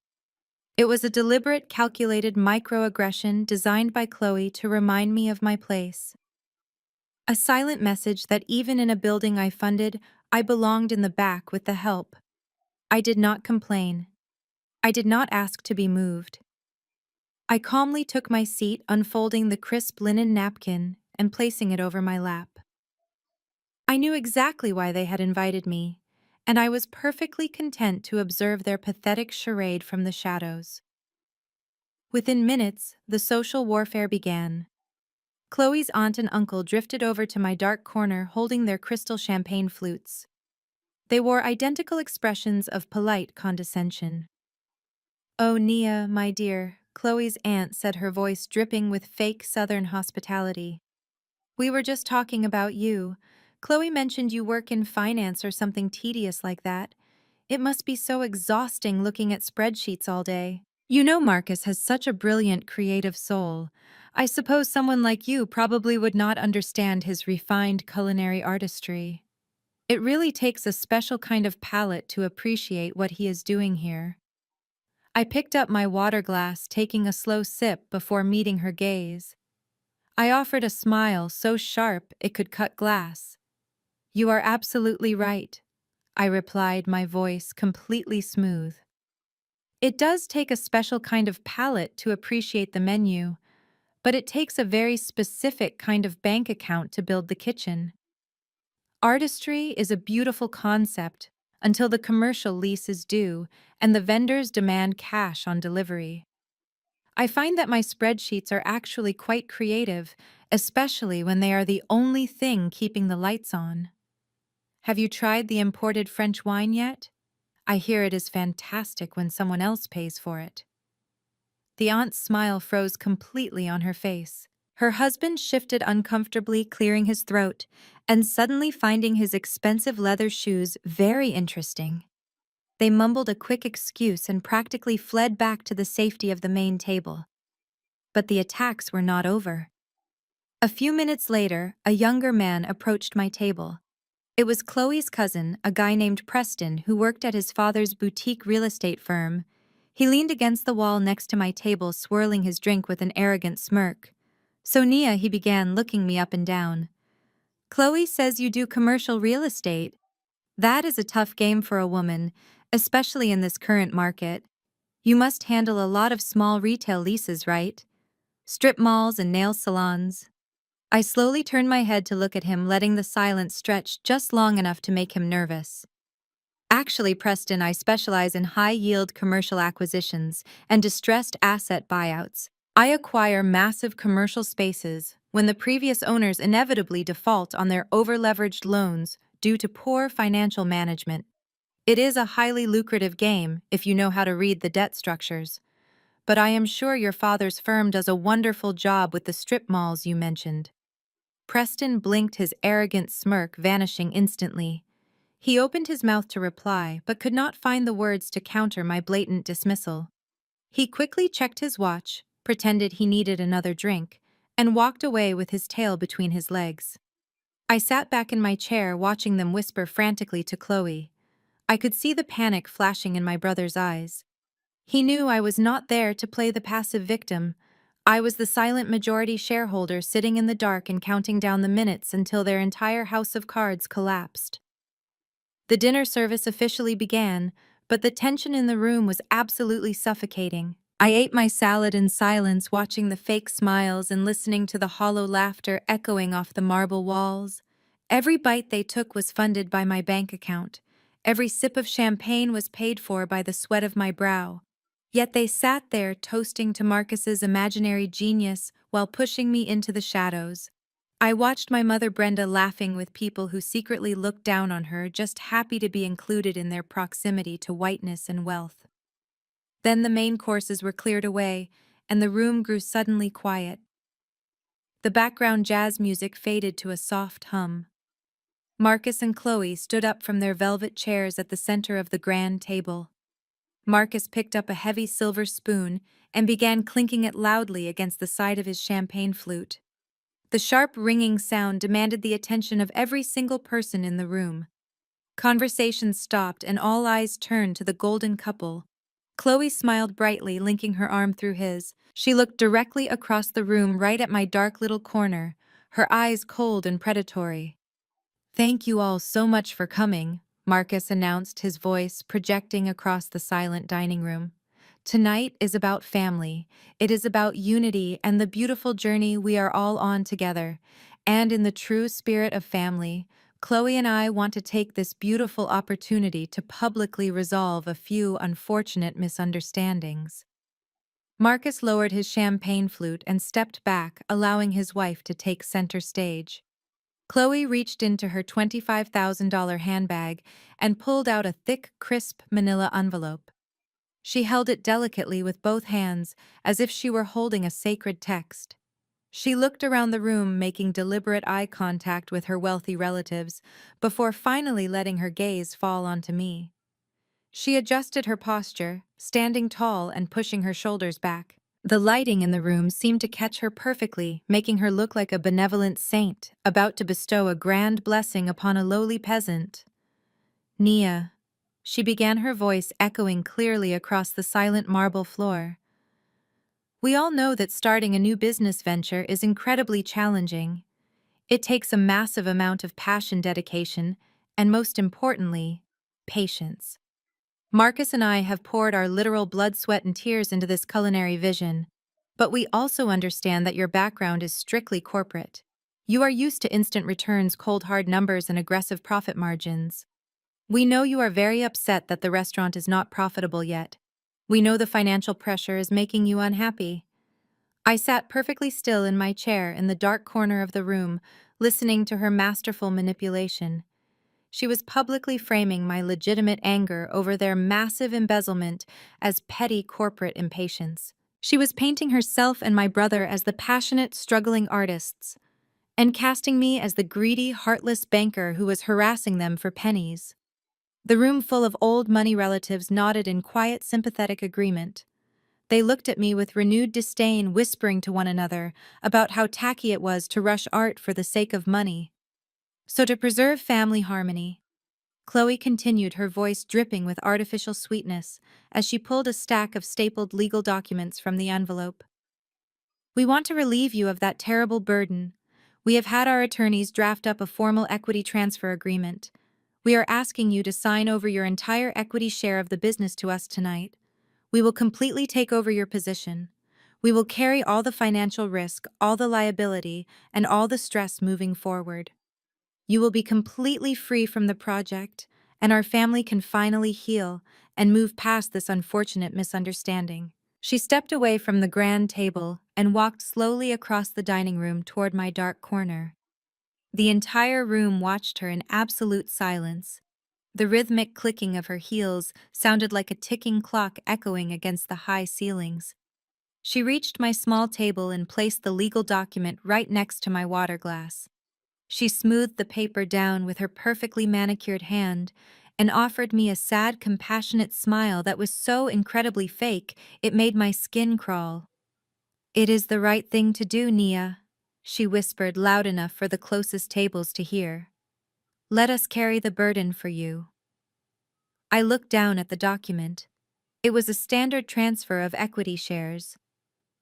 It was a deliberate, calculated microaggression designed by Chloe to remind me of my place. A silent message that even in a building I funded, I belonged in the back with the help. I did not complain. I did not ask to be moved. I calmly took my seat, unfolding the crisp linen napkin and placing it over my lap. I knew exactly why they had invited me, and I was perfectly content to observe their pathetic charade from the shadows. Within minutes, the social warfare began. Chloe's aunt and uncle drifted over to my dark corner holding their crystal champagne flutes. They wore identical expressions of polite condescension. "Oh, Nia, my dear," Chloe's aunt said, her voice dripping with fake Southern hospitality. "We were just talking about you. Chloe mentioned you work in finance or something tedious like that. It must be so exhausting looking at spreadsheets all day. You know Marcus has such a brilliant creative soul. I suppose someone like you probably would not understand his refined culinary artistry. It really takes a special kind of palate to appreciate what he is doing here." I picked up my water glass, taking a slow sip before meeting her gaze. I offered a smile so sharp it could cut glass. "You are absolutely right," I replied, my voice completely smooth. It does take a special kind of palate to appreciate the menu, but it takes a very specific kind of bank account to build the kitchen. Artistry is a beautiful concept until the commercial lease is due and the vendors demand cash on delivery. I find that my spreadsheets are actually quite creative, especially when they are the only thing keeping the lights on. Have you tried the imported French wine yet? I hear it is fantastic when someone else pays for it. The aunt's smile froze completely on her face. Her husband shifted uncomfortably, clearing his throat, and suddenly finding his expensive leather shoes very interesting. They mumbled a quick excuse and practically fled back to the safety of the main table. But the attacks were not over. A few minutes later, a younger man approached my table. It was Chloe's cousin, a guy named Preston, who worked at his father's boutique real estate firm. He leaned against the wall next to my table, swirling his drink with an arrogant smirk. "So Nia," he began, looking me up and down. "Chloe says you do commercial real estate. That is a tough game for a woman, especially in this current market. You must handle a lot of small retail leases, right? Strip malls and nail salons." I slowly turned my head to look at him, letting the silence stretch just long enough to make him nervous. "Actually, Preston, I specialize in high-yield commercial acquisitions and distressed asset buyouts. I acquire massive commercial spaces when the previous owners inevitably default on their over-leveraged loans due to poor financial management. It is a highly lucrative game if you know how to read the debt structures. But I am sure your father's firm does a wonderful job with the strip malls you mentioned." Preston blinked, his arrogant smirk vanishing instantly. He opened his mouth to reply, but could not find the words to counter my blatant dismissal. He quickly checked his watch, pretended he needed another drink, and walked away with his tail between his legs. I sat back in my chair watching them whisper frantically to Chloe. I could see the panic flashing in my brother's eyes. He knew I was not there to play the passive victim. I was the silent majority shareholder sitting in the dark and counting down the minutes until their entire house of cards collapsed. The dinner service officially began, but the tension in the room was absolutely suffocating. I ate my salad in silence, watching the fake smiles and listening to the hollow laughter echoing off the marble walls. Every bite they took was funded by my bank account. Every sip of champagne was paid for by the sweat of my brow. Yet they sat there toasting to Marcus's imaginary genius while pushing me into the shadows. I watched my mother Brenda laughing with people who secretly looked down on her, just happy to be included in their proximity to whiteness and wealth. Then the main courses were cleared away, and the room grew suddenly quiet. The background jazz music faded to a soft hum. Marcus and Chloe stood up from their velvet chairs at the center of the grand table. Marcus picked up a heavy silver spoon and began clinking it loudly against the side of his champagne flute. The sharp ringing sound demanded the attention of every single person in the room. Conversation stopped and all eyes turned to the golden couple. Chloe smiled brightly, linking her arm through his. She looked directly across the room, right at my dark little corner, her eyes cold and predatory. "Thank you all so much for coming," Marcus announced, his voice projecting across the silent dining room. "Tonight is about family. It is about unity and the beautiful journey we are all on together. And in the true spirit of family, Chloe and I want to take this beautiful opportunity to publicly resolve a few unfortunate misunderstandings." Marcus lowered his champagne flute and stepped back, allowing his wife to take center stage. Chloe reached into her $25,000 handbag and pulled out a thick, crisp manila envelope. She held it delicately with both hands, as if she were holding a sacred text. She looked around the room, making deliberate eye contact with her wealthy relatives, before finally letting her gaze fall onto me. She adjusted her posture, standing tall and pushing her shoulders back. The lighting in the room seemed to catch her perfectly, making her look like a benevolent saint, about to bestow a grand blessing upon a lowly peasant. "Nia," she began, her voice echoing clearly across the silent marble floor. "We all know that starting a new business venture is incredibly challenging. It takes a massive amount of passion, dedication, and most importantly, patience. Marcus and I have poured our literal blood, sweat, and tears into this culinary vision, but we also understand that your background is strictly corporate. You are used to instant returns, cold hard numbers, and aggressive profit margins. We know you are very upset that the restaurant is not profitable yet. We know the financial pressure is making you unhappy." I sat perfectly still in my chair in the dark corner of the room, listening to her masterful manipulation. She was publicly framing my legitimate anger over their massive embezzlement as petty corporate impatience. She was painting herself and my brother as the passionate, struggling artists, and casting me as the greedy, heartless banker who was harassing them for pennies. The room full of old money relatives nodded in quiet, sympathetic agreement. They looked at me with renewed disdain, whispering to one another about how tacky it was to rush art for the sake of money. So to preserve family harmony, Chloe continued, her voice dripping with artificial sweetness as she pulled a stack of stapled legal documents from the envelope. "We want to relieve you of that terrible burden. We have had our attorneys draft up a formal equity transfer agreement. We are asking you to sign over your entire equity share of the business to us tonight. We will completely take over your position. We will carry all the financial risk, all the liability, and all the stress moving forward. You will be completely free from the project, and our family can finally heal and move past this unfortunate misunderstanding." She stepped away from the grand table and walked slowly across the dining room toward my dark corner. The entire room watched her in absolute silence. The rhythmic clicking of her heels sounded like a ticking clock echoing against the high ceilings. She reached my small table and placed the legal document right next to my water glass. She smoothed the paper down with her perfectly manicured hand and offered me a sad, compassionate smile that was so incredibly fake it made my skin crawl. "It is the right thing to do, Nia," she whispered loud enough for the closest tables to hear. "Let us carry the burden for you." I looked down at the document. It was a standard transfer of equity shares.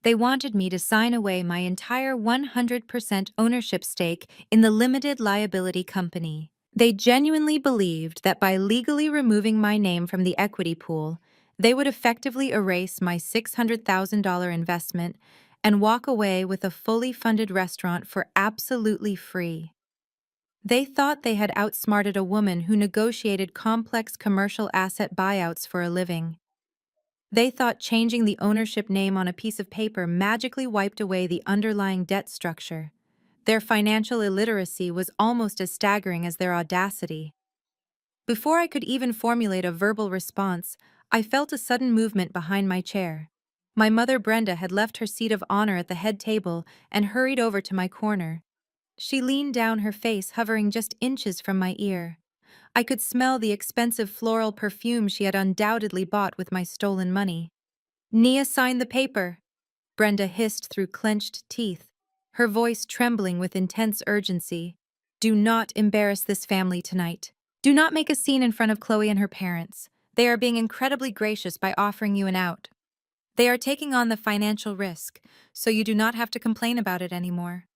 They wanted me to sign away my entire 100% ownership stake in the limited liability company. They genuinely believed that by legally removing my name from the equity pool, they would effectively erase my $600,000 investment and walk away with a fully funded restaurant for absolutely free. They thought they had outsmarted a woman who negotiated complex commercial asset buyouts for a living. They thought changing the ownership name on a piece of paper magically wiped away the underlying debt structure. Their financial illiteracy was almost as staggering as their audacity. Before I could even formulate a verbal response, I felt a sudden movement behind my chair. My mother Brenda had left her seat of honor at the head table and hurried over to my corner. She leaned down, her face hovering just inches from my ear. I could smell the expensive floral perfume she had undoubtedly bought with my stolen money. "Nia, sign the paper," Brenda hissed through clenched teeth, her voice trembling with intense urgency. "Do not embarrass this family tonight. Do not make a scene in front of Chloe and her parents. They are being incredibly gracious by offering you an out. They are taking on the financial risk, so you do not have to complain about it anymore.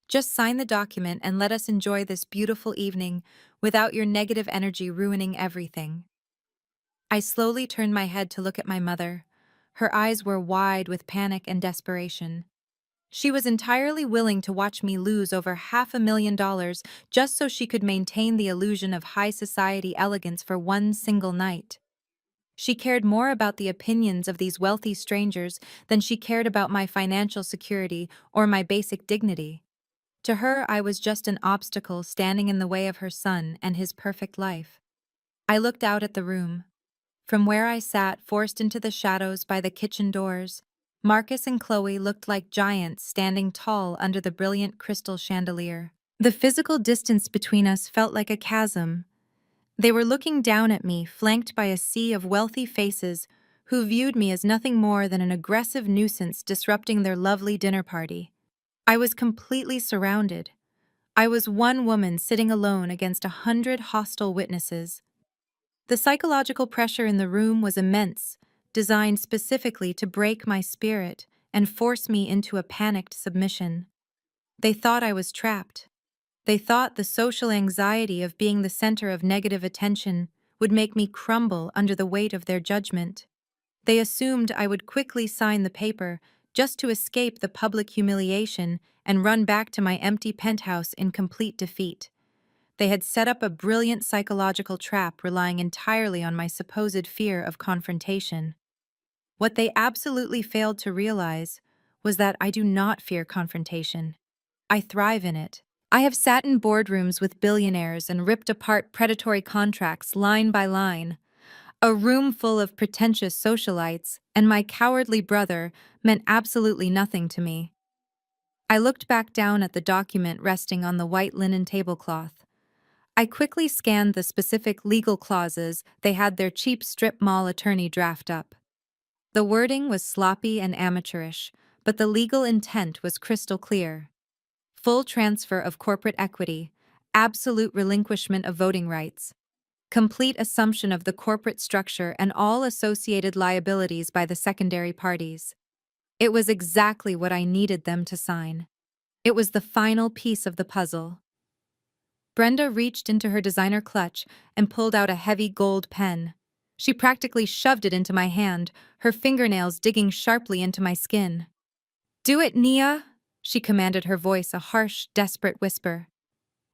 Just sign the document and let us enjoy this beautiful evening without your negative energy ruining everything." I slowly turned my head to look at my mother. Her eyes were wide with panic and desperation. She was entirely willing to watch me lose over $500,000 just so she could maintain the illusion of high society elegance for one single night. She cared more about the opinions of these wealthy strangers than she cared about my financial security or my basic dignity. To her, I was just an obstacle standing in the way of her son and his perfect life. I looked out at the room. From where I sat, forced into the shadows by the kitchen doors, Marcus and Chloe looked like giants standing tall under the brilliant crystal chandelier. The physical distance between us felt like a chasm. They were looking down at me, flanked by a sea of wealthy faces who viewed me as nothing more than an aggressive nuisance disrupting their lovely dinner party. I was completely surrounded. I was one woman sitting alone against 100 hostile witnesses. The psychological pressure in the room was immense, designed specifically to break my spirit and force me into a panicked submission. They thought I was trapped. They thought the social anxiety of being the center of negative attention would make me crumble under the weight of their judgment. They assumed I would quickly sign the paper just to escape the public humiliation and run back to my empty penthouse in complete defeat. They had set up a brilliant psychological trap relying entirely on my supposed fear of confrontation. What they absolutely failed to realize was that I do not fear confrontation. I thrive in it. I have sat in boardrooms with billionaires and ripped apart predatory contracts line by line. A room full of pretentious socialites and my cowardly brother meant absolutely nothing to me. I looked back down at the document resting on the white linen tablecloth. I quickly scanned the specific legal clauses they had their cheap strip mall attorney draft up. The wording was sloppy and amateurish, but the legal intent was crystal clear. Full transfer of corporate equity, absolute relinquishment of voting rights, complete assumption of the corporate structure and all associated liabilities by the secondary parties. It was exactly what I needed them to sign. It was the final piece of the puzzle. Brenda reached into her designer clutch and pulled out a heavy gold pen. She practically shoved it into my hand, her fingernails digging sharply into my skin. "Do it, Nia," she commanded, her voice a harsh, desperate whisper.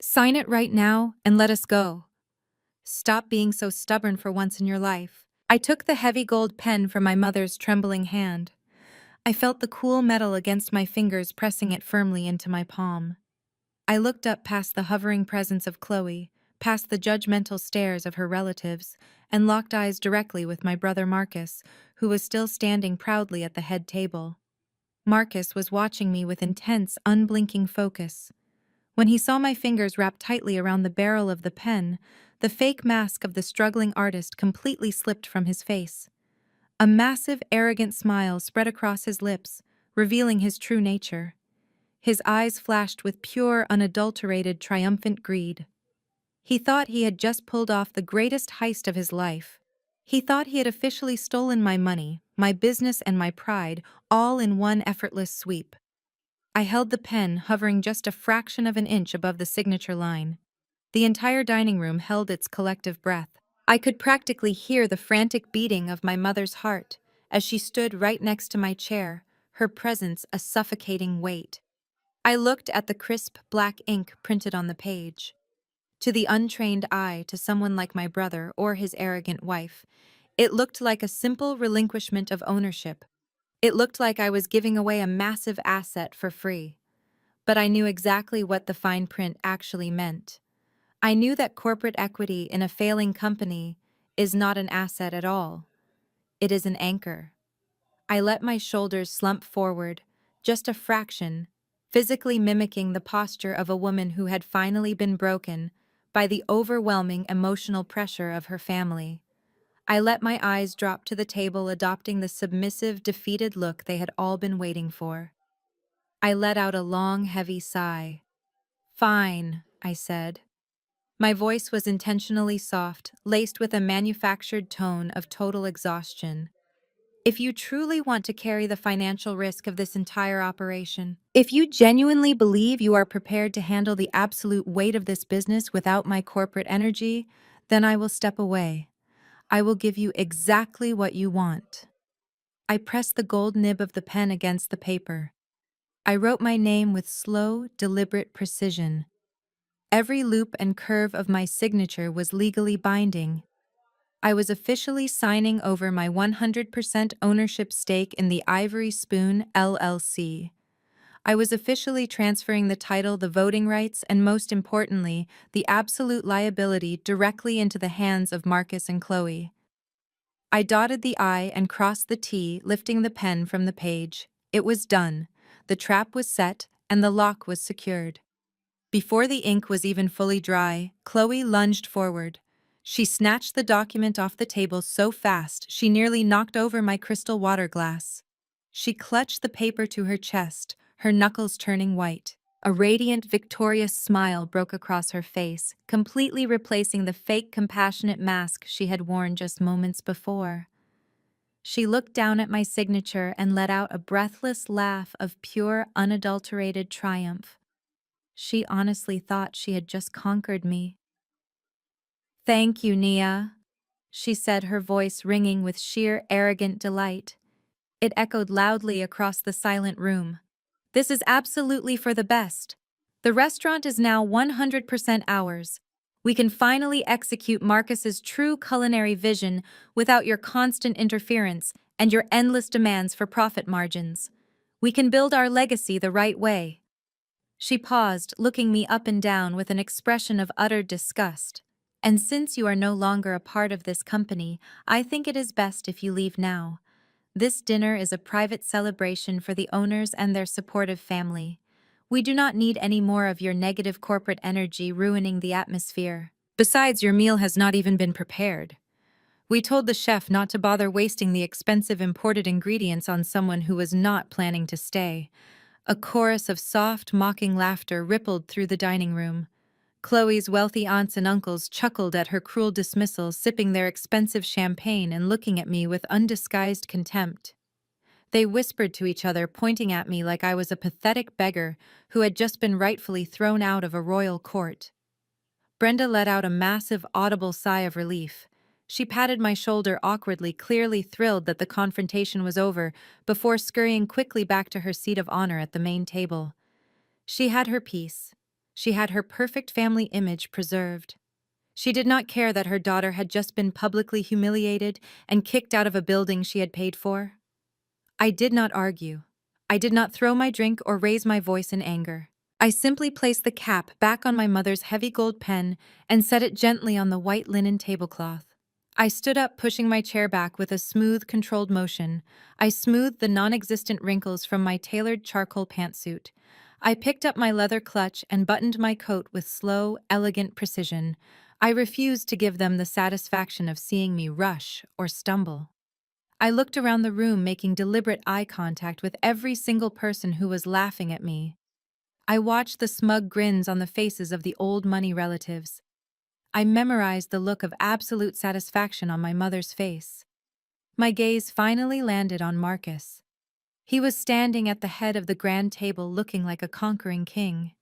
"Sign it right now and let us go. Stop being so stubborn for once in your life." I took the heavy gold pen from my mother's trembling hand. I felt the cool metal against my fingers pressing it firmly into my palm. I looked up past the hovering presence of Chloe, past the judgmental stares of her relatives, and locked eyes directly with my brother Marcus, who was still standing proudly at the head table. Marcus was watching me with intense, unblinking focus. When he saw my fingers wrapped tightly around the barrel of the pen, the fake mask of the struggling artist completely slipped from his face. A massive, arrogant smile spread across his lips, revealing his true nature. His eyes flashed with pure, unadulterated, triumphant greed. He thought he had just pulled off the greatest heist of his life. He thought he had officially stolen my money, my business, and my pride, all in one effortless sweep. I held the pen, hovering just a fraction of an inch above the signature line. The entire dining room held its collective breath. I could practically hear the frantic beating of my mother's heart as she stood right next to my chair, her presence a suffocating weight. I looked at the crisp black ink printed on the page. To the untrained eye, to someone like my brother or his arrogant wife, it looked like a simple relinquishment of ownership. It looked like I was giving away a massive asset for free. But I knew exactly what the fine print actually meant. I knew that corporate equity in a failing company is not an asset at all. It is an anchor. I let my shoulders slump forward, just a fraction, physically mimicking the posture of a woman who had finally been broken by the overwhelming emotional pressure of her family. I let my eyes drop to the table, adopting the submissive, defeated look they had all been waiting for. I let out a long, heavy sigh. "Fine," I said. My voice was intentionally soft, laced with a manufactured tone of total exhaustion. "If you truly want to carry the financial risk of this entire operation, if you genuinely believe you are prepared to handle the absolute weight of this business without my corporate energy, then I will step away. I will give you exactly what you want." I pressed the gold nib of the pen against the paper. I wrote my name with slow, deliberate precision. Every loop and curve of my signature was legally binding. I was officially signing over my 100% ownership stake in the Ivory Spoon LLC. I was officially transferring the title, the voting rights, and most importantly, the absolute liability directly into the hands of Marcus and Chloe. I dotted the I and crossed the T, lifting the pen from the page. It was done. The trap was set, and the lock was secured. Before the ink was even fully dry, Chloe lunged forward. She snatched the document off the table so fast she nearly knocked over my crystal water glass. She clutched the paper to her chest, her knuckles turning white. A radiant, victorious smile broke across her face, completely replacing the fake, compassionate mask she had worn just moments before. She looked down at my signature and let out a breathless laugh of pure, unadulterated triumph. She honestly thought she had just conquered me. "Thank you, Nia," she said, her voice ringing with sheer, arrogant delight. It echoed loudly across the silent room. "This is absolutely for the best. The restaurant is now 100% ours. We can finally execute Marcus's true culinary vision without your constant interference and your endless demands for profit margins. We can build our legacy the right way." She paused, looking me up and down with an expression of utter disgust. "And since you are no longer a part of this company, I think it is best if you leave now. This dinner is a private celebration for the owners and their supportive family. We do not need any more of your negative corporate energy ruining the atmosphere. Besides, your meal has not even been prepared. We told the chef not to bother wasting the expensive imported ingredients on someone who was not planning to stay." A chorus of soft, mocking laughter rippled through the dining room. Chloe's wealthy aunts and uncles chuckled at her cruel dismissal, sipping their expensive champagne and looking at me with undisguised contempt. They whispered to each other, pointing at me like I was a pathetic beggar who had just been rightfully thrown out of a royal court. Brenda let out a massive, audible sigh of relief. She patted my shoulder awkwardly, clearly thrilled that the confrontation was over, before scurrying quickly back to her seat of honor at the main table. She had her peace. She had her perfect family image preserved. She did not care that her daughter had just been publicly humiliated and kicked out of a building she had paid for. I did not argue. I did not throw my drink or raise my voice in anger. I simply placed the cap back on my mother's heavy gold pen and set it gently on the white linen tablecloth. I stood up, pushing my chair back with a smooth, controlled motion. I smoothed the non-existent wrinkles from my tailored charcoal pantsuit. I picked up my leather clutch and buttoned my coat with slow, elegant precision. I refused to give them the satisfaction of seeing me rush or stumble. I looked around the room, making deliberate eye contact with every single person who was laughing at me. I watched the smug grins on the faces of the old money relatives. I memorized the look of absolute satisfaction on my mother's face. My gaze finally landed on Marcus. He was standing at the head of the grand table looking like a conquering king.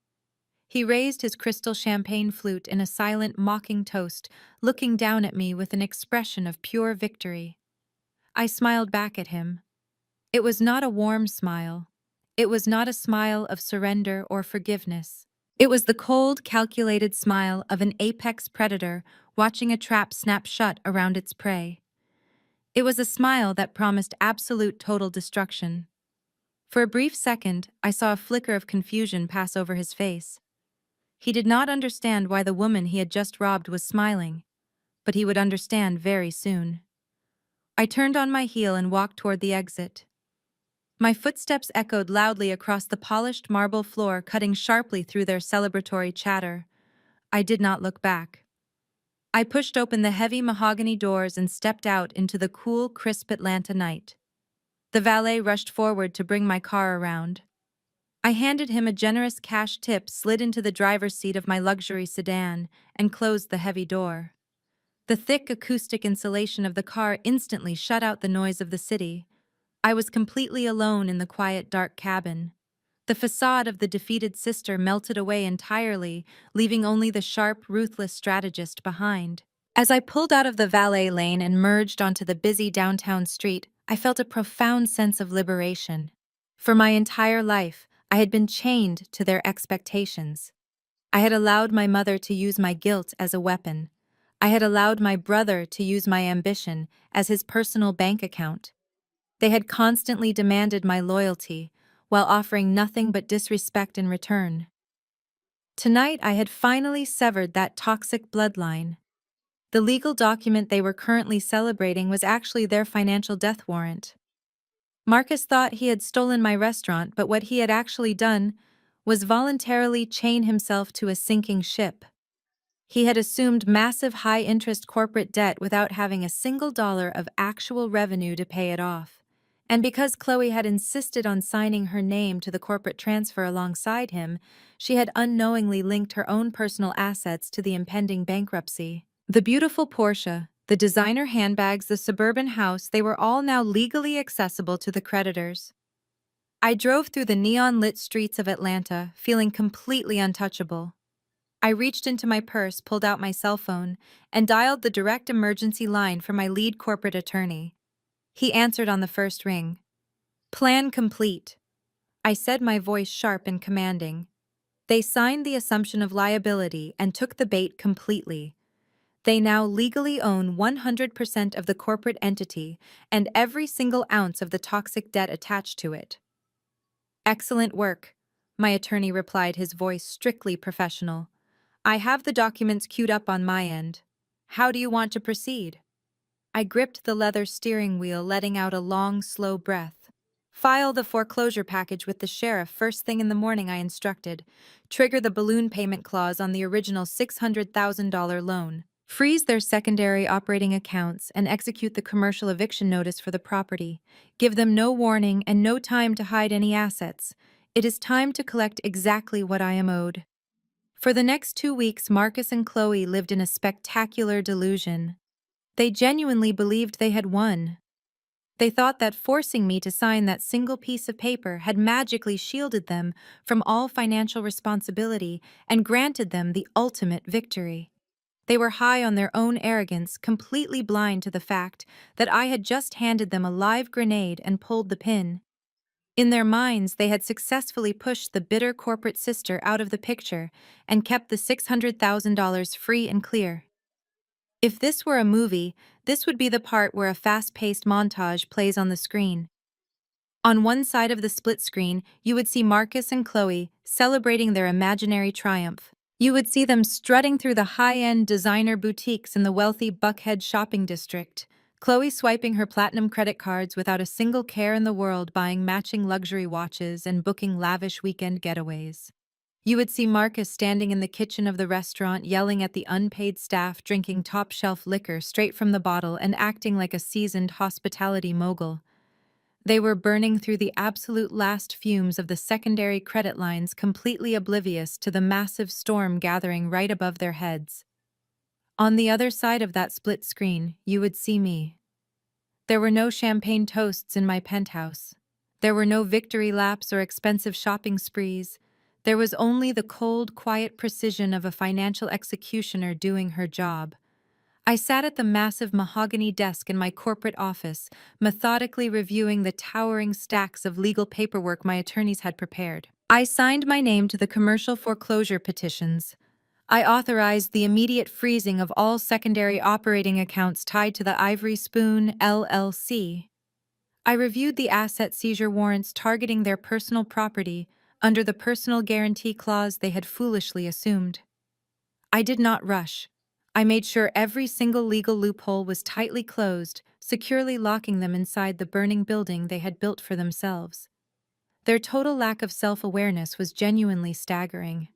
He raised his crystal champagne flute in a silent, mocking toast, looking down at me with an expression of pure victory. I smiled back at him. It was not a warm smile. It was not a smile of surrender or forgiveness. It was the cold, calculated smile of an apex predator watching a trap snap shut around its prey. It was a smile that promised absolute total destruction. For a brief second, I saw a flicker of confusion pass over his face. He did not understand why the woman he had just robbed was smiling, but he would understand very soon. I turned on my heel and walked toward the exit. My footsteps echoed loudly across the polished marble floor, cutting sharply through their celebratory chatter. I did not look back. I pushed open the heavy mahogany doors and stepped out into the cool, crisp Atlanta night. The valet rushed forward to bring my car around. I handed him a generous cash tip, slid into the driver's seat of my luxury sedan, and closed the heavy door. The thick acoustic insulation of the car instantly shut out the noise of the city. I was completely alone in the quiet, dark cabin. The facade of the defeated sister melted away entirely, leaving only the sharp, ruthless strategist behind. As I pulled out of the valet lane and merged onto the busy downtown street, I felt a profound sense of liberation. For my entire life, I had been chained to their expectations. I had allowed my mother to use my guilt as a weapon. I had allowed my brother to use my ambition as his personal bank account. They had constantly demanded my loyalty, while offering nothing but disrespect in return. Tonight I had finally severed that toxic bloodline. The legal document they were currently celebrating was actually their financial death warrant. Marcus thought he had stolen my restaurant, but what he had actually done was voluntarily chain himself to a sinking ship. He had assumed massive high-interest corporate debt without having a single dollar of actual revenue to pay it off. And because Chloe had insisted on signing her name to the corporate transfer alongside him, she had unknowingly linked her own personal assets to the impending bankruptcy. The beautiful Porsche, the designer handbags, the suburban house, they were all now legally accessible to the creditors. I drove through the neon-lit streets of Atlanta, feeling completely untouchable. I reached into my purse, pulled out my cell phone, and dialed the direct emergency line for my lead corporate attorney. He answered on the first ring. "Plan complete," I said, my voice sharp and commanding. They signed the assumption of liability and took the bait completely. They now legally own 100% of the corporate entity and every single ounce of the toxic debt attached to it. "Excellent work," my attorney replied, his voice strictly professional. "I have the documents queued up on my end. How do you want to proceed?" I gripped the leather steering wheel, letting out a long, slow breath. "File the foreclosure package with the sheriff first thing in the morning," I instructed. "Trigger the balloon payment clause on the original $600,000 loan. Freeze their secondary operating accounts and execute the commercial eviction notice for the property. Give them no warning and no time to hide any assets. It is time to collect exactly what I am owed." For the next 2 weeks, Marcus and Chloe lived in a spectacular delusion. They genuinely believed they had won. They thought that forcing me to sign that single piece of paper had magically shielded them from all financial responsibility and granted them the ultimate victory. They were high on their own arrogance, completely blind to the fact that I had just handed them a live grenade and pulled the pin. In their minds, they had successfully pushed the bitter corporate sister out of the picture and kept the $600,000 free and clear. If this were a movie, this would be the part where a fast-paced montage plays on the screen. On one side of the split screen, you would see Marcus and Chloe celebrating their imaginary triumph. You would see them strutting through the high-end designer boutiques in the wealthy Buckhead shopping district, Chloe swiping her platinum credit cards without a single care in the world, buying matching luxury watches and booking lavish weekend getaways. You would see Marcus standing in the kitchen of the restaurant yelling at the unpaid staff, drinking top-shelf liquor straight from the bottle and acting like a seasoned hospitality mogul. They were burning through the absolute last fumes of the secondary credit lines, completely oblivious to the massive storm gathering right above their heads. On the other side of that split screen, you would see me. There were no champagne toasts in my penthouse. There were no victory laps or expensive shopping sprees. There was only the cold, quiet precision of a financial executioner doing her job. I sat at the massive mahogany desk in my corporate office, methodically reviewing the towering stacks of legal paperwork my attorneys had prepared. I signed my name to the commercial foreclosure petitions. I authorized the immediate freezing of all secondary operating accounts tied to the Ivory Spoon LLC. I reviewed the asset seizure warrants targeting their personal property under the personal guarantee clause they had foolishly assumed. I did not rush. I made sure every single legal loophole was tightly closed, securely locking them inside the burning building they had built for themselves. Their total lack of self-awareness was genuinely staggering.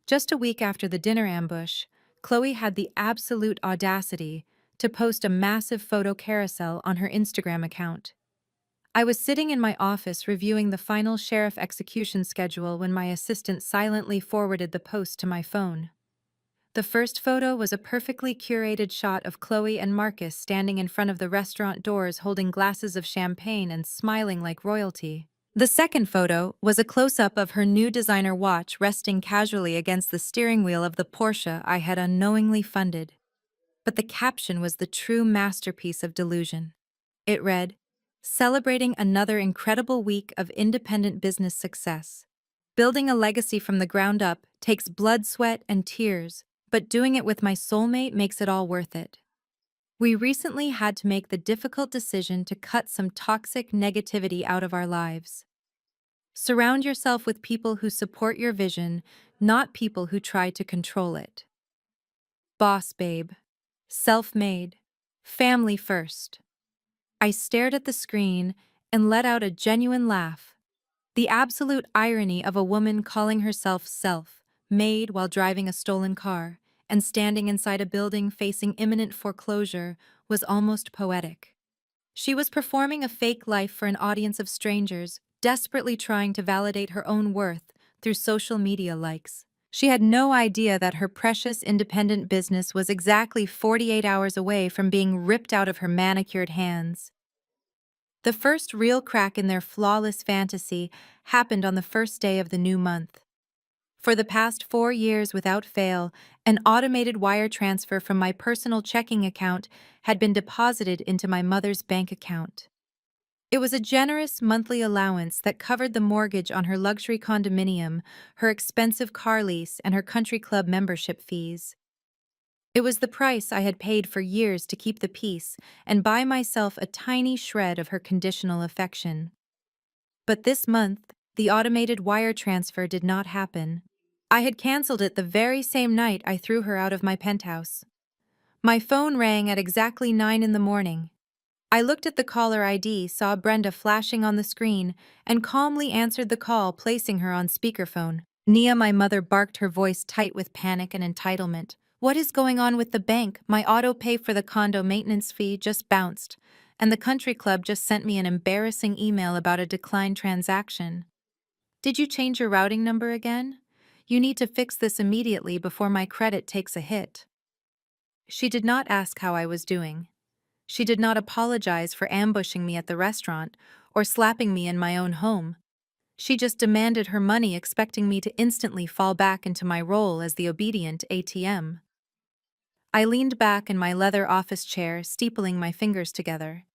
Just a week after the dinner ambush, Chloe had the absolute audacity to post a massive photo carousel on her Instagram account. I was sitting in my office reviewing the final sheriff execution schedule when my assistant silently forwarded the post to my phone. The first photo was a perfectly curated shot of Chloe and Marcus standing in front of the restaurant doors holding glasses of champagne and smiling like royalty. The second photo was a close-up of her new designer watch resting casually against the steering wheel of the Porsche I had unknowingly funded. But the caption was the true masterpiece of delusion. It read, "Celebrating another incredible week of independent business success. Building a legacy from the ground up takes blood, sweat, and tears, but doing it with my soulmate makes it all worth it. We recently had to make the difficult decision to cut some toxic negativity out of our lives. Surround yourself with people who support your vision, not people who try to control it. Boss babe. Self-made. Family first." I stared at the screen and let out a genuine laugh. The absolute irony of a woman calling herself self-made while driving a stolen car and standing inside a building facing imminent foreclosure was almost poetic. She was performing a fake life for an audience of strangers, desperately trying to validate her own worth through social media likes. She had no idea that her precious independent business was exactly 48 hours away from being ripped out of her manicured hands. The first real crack in their flawless fantasy happened on the first day of the new month. For the past 4 years without fail, an automated wire transfer from my personal checking account had been deposited into my mother's bank account. It was a generous monthly allowance that covered the mortgage on her luxury condominium, her expensive car lease, and her country club membership fees. It was the price I had paid for years to keep the peace and buy myself a tiny shred of her conditional affection. But this month, the automated wire transfer did not happen. I had canceled it the very same night I threw her out of my penthouse. My phone rang at exactly 9 in the morning. I looked at the caller ID, saw Brenda flashing on the screen, and calmly answered the call, placing her on speakerphone. Nia, my mother, barked, her voice tight with panic and entitlement. "What is going on with the bank? My auto pay for the condo maintenance fee just bounced, and the country club just sent me an embarrassing email about a declined transaction. Did you change your routing number again? You need to fix this immediately before my credit takes a hit." She did not ask how I was doing. She did not apologize for ambushing me at the restaurant or slapping me in my own home. She just demanded her money, expecting me to instantly fall back into my role as the obedient ATM. I leaned back in my leather office chair, steepling my fingers together.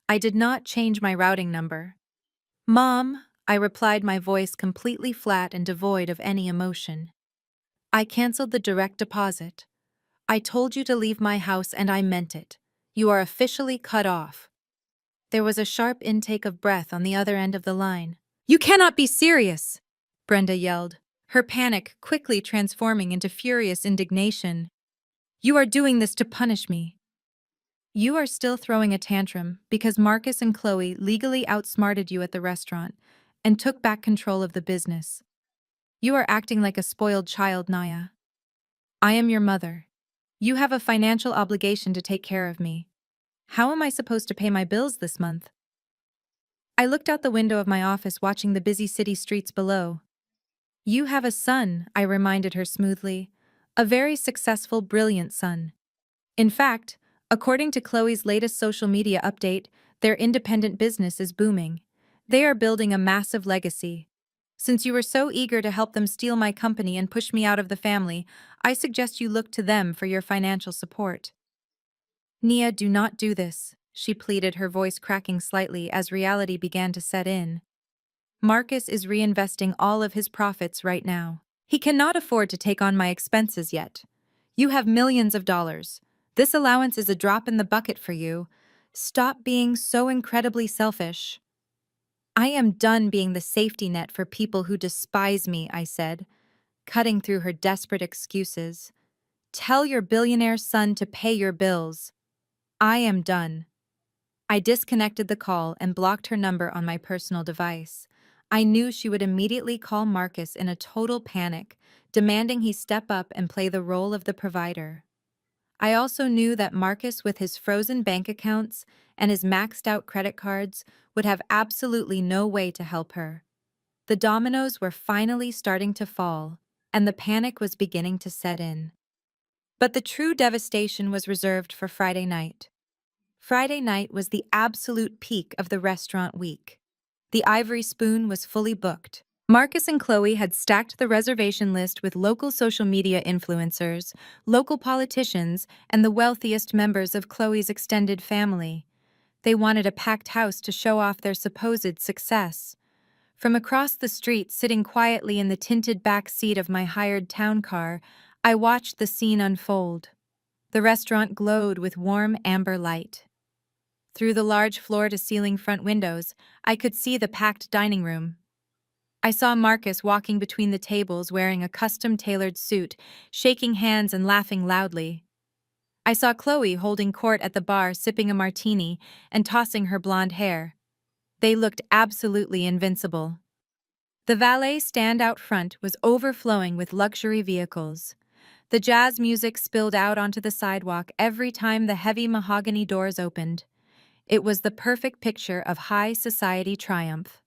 I did not change my routing number. "Mom," I replied, my voice completely flat and devoid of any emotion. "I canceled the direct deposit. I told you to leave my house and I meant it. You are officially cut off." There was a sharp intake of breath on the other end of the line. "You cannot be serious!" Brenda yelled, her panic quickly transforming into furious indignation. "You are doing this to punish me." You are still throwing a tantrum because Marcus and Chloe legally outsmarted you at the restaurant and took back control of the business. You are acting like a spoiled child, Naya. I am your mother. You have a financial obligation to take care of me. How am I supposed to pay my bills this month? I looked out the window of my office watching the busy city streets below. You have a son, I reminded her smoothly. A very successful, brilliant son. In fact, according to Chloe's latest social media update, their independent business is booming. They are building a massive legacy. Since you were so eager to help them steal my company and push me out of the family, I suggest you look to them for your financial support. Nia, do not do this, she pleaded, her voice cracking slightly as reality began to set in. Marcus is reinvesting all of his profits right now. He cannot afford to take on my expenses yet. You have millions of dollars. This allowance is a drop in the bucket for you. Stop being so incredibly selfish. I am done being the safety net for people who despise me, I said, cutting through her desperate excuses. Tell your billionaire son to pay your bills. I am done. I disconnected the call and blocked her number on my personal device. I knew she would immediately call Marcus in a total panic, demanding he step up and play the role of the provider. I also knew that Marcus, with his frozen bank accounts and his maxed-out credit cards, would have absolutely no way to help her. The dominoes were finally starting to fall, and the panic was beginning to set in. But the true devastation was reserved for Friday night. Friday night was the absolute peak of the restaurant week. The Ivory Spoon was fully booked. Marcus and Chloe had stacked the reservation list with local social media influencers, local politicians, and the wealthiest members of Chloe's extended family. They wanted a packed house to show off their supposed success. From across the street, sitting quietly in the tinted back seat of my hired town car, I watched the scene unfold. The restaurant glowed with warm amber light. Through the large floor-to-ceiling front windows, I could see the packed dining room. I saw Marcus walking between the tables wearing a custom-tailored suit, shaking hands and laughing loudly. I saw Chloe holding court at the bar, sipping a martini and tossing her blonde hair. They looked absolutely invincible. The valet stand out front was overflowing with luxury vehicles. The jazz music spilled out onto the sidewalk every time the heavy mahogany doors opened. It was the perfect picture of high society triumph.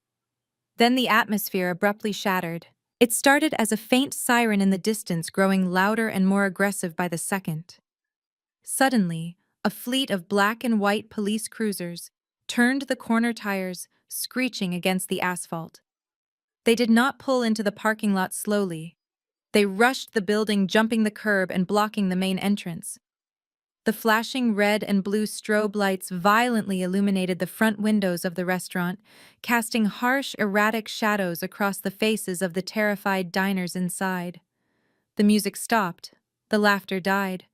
Then the atmosphere abruptly shattered. It started as a faint siren in the distance, growing louder and more aggressive by the second. Suddenly, a fleet of black and white police cruisers turned the corner tires, screeching against the asphalt. They did not pull into the parking lot slowly. They rushed the building, jumping the curb and blocking the main entrance. The flashing red and blue strobe lights violently illuminated the front windows of the restaurant, casting harsh, erratic shadows across the faces of the terrified diners inside. The music stopped. The laughter died.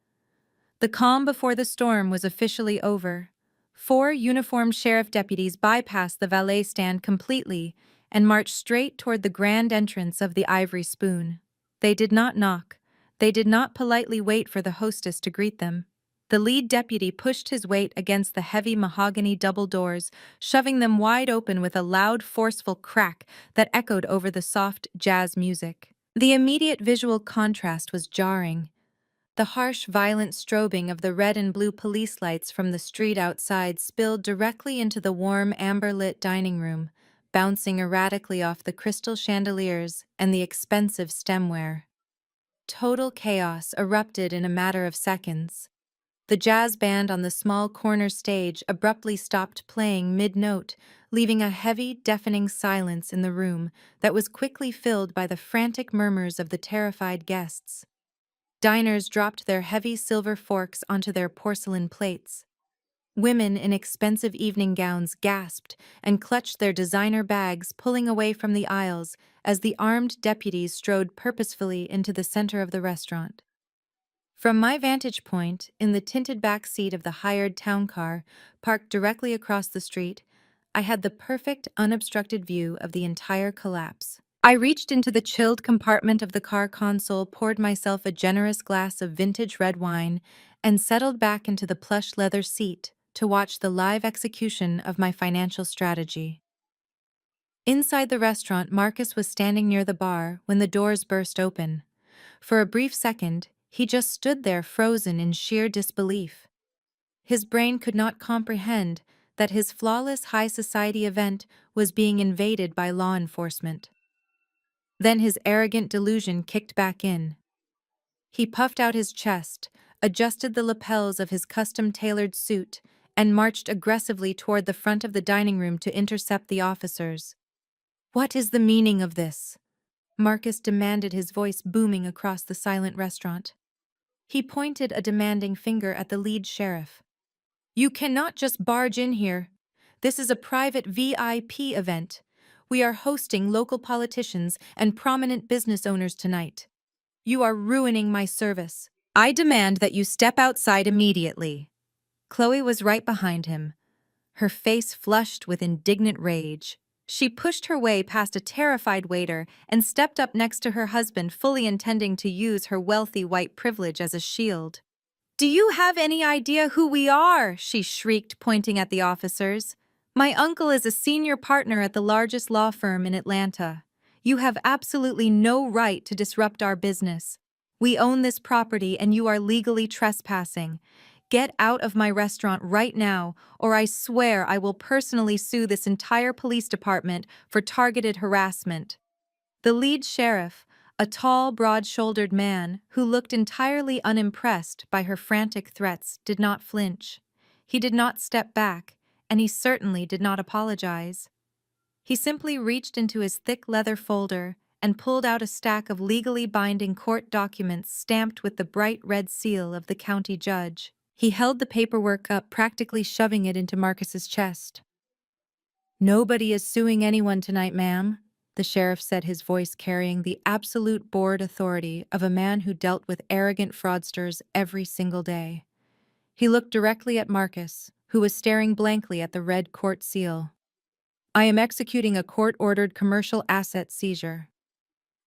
The calm before the storm was officially over. 4 uniformed sheriff deputies bypassed the valet stand completely and marched straight toward the grand entrance of the Ivory Spoon. They did not knock. They did not politely wait for the hostess to greet them. The lead deputy pushed his weight against the heavy mahogany double doors, shoving them wide open with a loud, forceful crack that echoed over the soft jazz music. The immediate visual contrast was jarring. The harsh, violent strobing of the red and blue police lights from the street outside spilled directly into the warm, amber-lit dining room, bouncing erratically off the crystal chandeliers and the expensive stemware. Total chaos erupted in a matter of seconds. The jazz band on the small corner stage abruptly stopped playing mid-note, leaving a heavy, deafening silence in the room that was quickly filled by the frantic murmurs of the terrified guests. Diners dropped their heavy silver forks onto their porcelain plates. Women in expensive evening gowns gasped and clutched their designer bags, pulling away from the aisles as the armed deputies strode purposefully into the center of the restaurant. From my vantage point, in the tinted back seat of the hired town car, parked directly across the street, I had the perfect, unobstructed view of the entire collapse. I reached into the chilled compartment of the car console, poured myself a generous glass of vintage red wine, and settled back into the plush leather seat to watch the live execution of my financial strategy. Inside the restaurant, Marcus was standing near the bar when the doors burst open. For a brief second, he just stood there frozen in sheer disbelief. His brain could not comprehend that his flawless high society event was being invaded by law enforcement. Then his arrogant delusion kicked back in. He puffed out his chest, adjusted the lapels of his custom-tailored suit, and marched aggressively toward the front of the dining room to intercept the officers. "What is the meaning of this?" Marcus demanded, his voice booming across the silent restaurant. He pointed a demanding finger at the lead sheriff. "You cannot just barge in here. This is a private VIP event. We are hosting local politicians and prominent business owners tonight. You are ruining my service. I demand that you step outside immediately." Chloe was right behind him, her face flushed with indignant rage. She pushed her way past a terrified waiter and stepped up next to her husband, fully intending to use her wealthy white privilege as a shield. "Do you have any idea who we are?" she shrieked, pointing at the officers. "My uncle is a senior partner at the largest law firm in Atlanta. You have absolutely no right to disrupt our business. We own this property and you are legally trespassing. Get out of my restaurant right now, or I swear I will personally sue this entire police department for targeted harassment." The lead sheriff, a tall, broad-shouldered man who looked entirely unimpressed by her frantic threats, did not flinch. He did not step back, and he certainly did not apologize. He simply reached into his thick leather folder and pulled out a stack of legally binding court documents stamped with the bright red seal of the county judge. He held the paperwork up, practically shoving it into Marcus's chest. "Nobody is suing anyone tonight, ma'am," the sheriff said, his voice carrying the absolute bored authority of a man who dealt with arrogant fraudsters every single day. He looked directly at Marcus, who was staring blankly at the red court seal. "I am executing a court-ordered commercial asset seizure.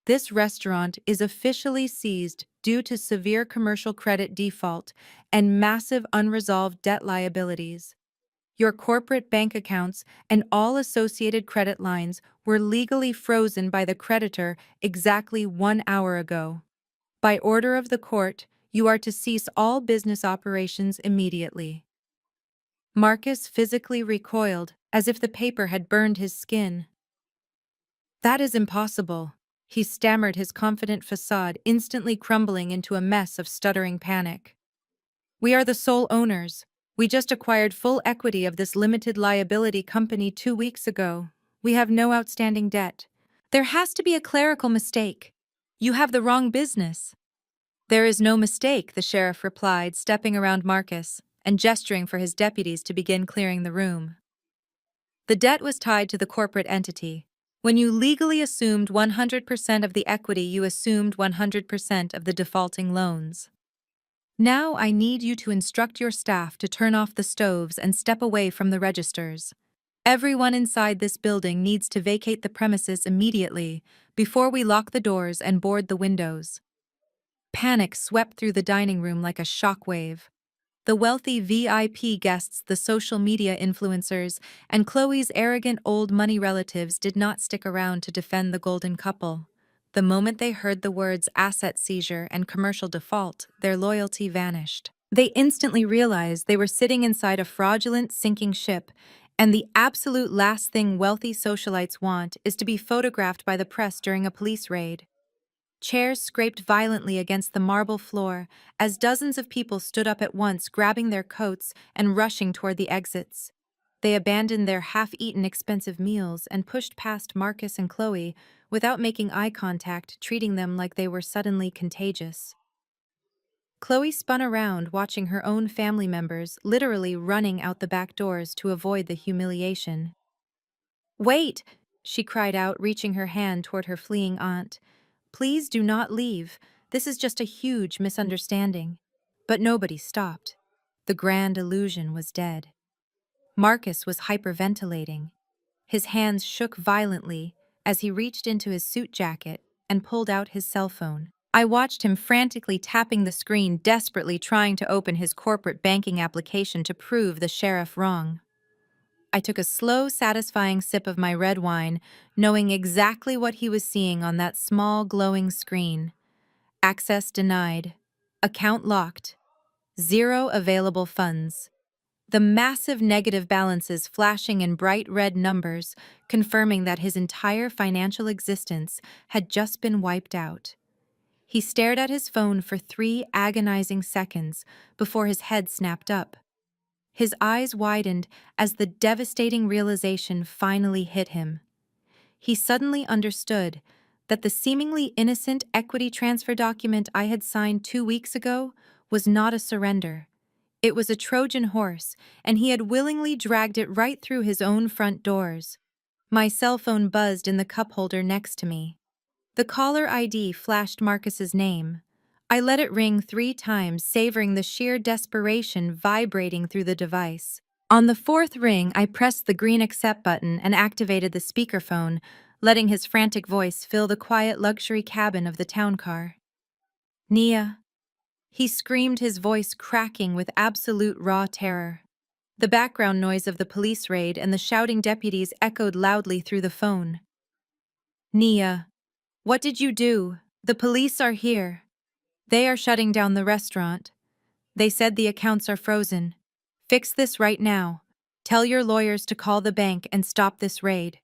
This restaurant is officially seized due to severe commercial credit default and massive unresolved debt liabilities. Your corporate bank accounts and all associated credit lines were legally frozen by the creditor exactly 1 hour ago. By order of the court, you are to cease all business operations immediately." Marcus physically recoiled, as if the paper had burned his skin. "That is impossible," he stammered, his confident facade instantly crumbling into a mess of stuttering panic. "We are the sole owners. We just acquired full equity of this limited liability company 2 weeks ago. We have no outstanding debt. There has to be a clerical mistake. You have the wrong business." "There is no mistake," the sheriff replied, stepping around Marcus and gesturing for his deputies to begin clearing the room. "The debt was tied to the corporate entity. When you legally assumed 100% of the equity, you assumed 100% of the defaulting loans. Now I need you to instruct your staff to turn off the stoves and step away from the registers. Everyone inside this building needs to vacate the premises immediately before we lock the doors and board the windows." Panic swept through the dining room like a shockwave. The wealthy VIP guests, the social media influencers, and Chloe's arrogant old money relatives did not stick around to defend the golden couple. The moment they heard the words asset seizure and commercial default, their loyalty vanished. They instantly realized they were sitting inside a fraudulent, sinking ship, and the absolute last thing wealthy socialites want is to be photographed by the press during a police raid. Chairs scraped violently against the marble floor as dozens of people stood up at once, grabbing their coats and rushing toward the exits. They abandoned their half-eaten expensive meals and pushed past Marcus and Chloe without making eye contact, treating them like they were suddenly contagious. Chloe spun around, watching her own family members literally running out the back doors to avoid the humiliation. "Wait!" she cried out, reaching her hand toward her fleeing aunt. "Please do not leave. This is just a huge misunderstanding." But nobody stopped. The grand illusion was dead. Marcus was hyperventilating. His hands shook violently as he reached into his suit jacket and pulled out his cell phone. I watched him frantically tapping the screen, desperately trying to open his corporate banking application to prove the sheriff wrong. I took a slow, satisfying sip of my red wine, knowing exactly what he was seeing on that small, glowing screen. Access denied. Account locked. Zero available funds. The massive negative balances flashing in bright red numbers, confirming that his entire financial existence had just been wiped out. He stared at his phone for 3 agonizing seconds before his head snapped up. His eyes widened as the devastating realization finally hit him. He suddenly understood that the seemingly innocent equity transfer document I had signed 2 weeks ago was not a surrender. It was a Trojan horse, and he had willingly dragged it right through his own front doors. My cell phone buzzed in the cup holder next to me. The caller ID flashed Marcus's name. I let it ring 3 times, savoring the sheer desperation vibrating through the device. On the fourth ring, I pressed the green accept button and activated the speakerphone, letting his frantic voice fill the quiet luxury cabin of the town car. Nia. He screamed, his voice cracking with absolute raw terror. The background noise of the police raid and the shouting deputies echoed loudly through the phone. Nia. What did you do? The police are here. They are shutting down the restaurant. They said the accounts are frozen. Fix this right now. Tell your lawyers to call the bank and stop this raid.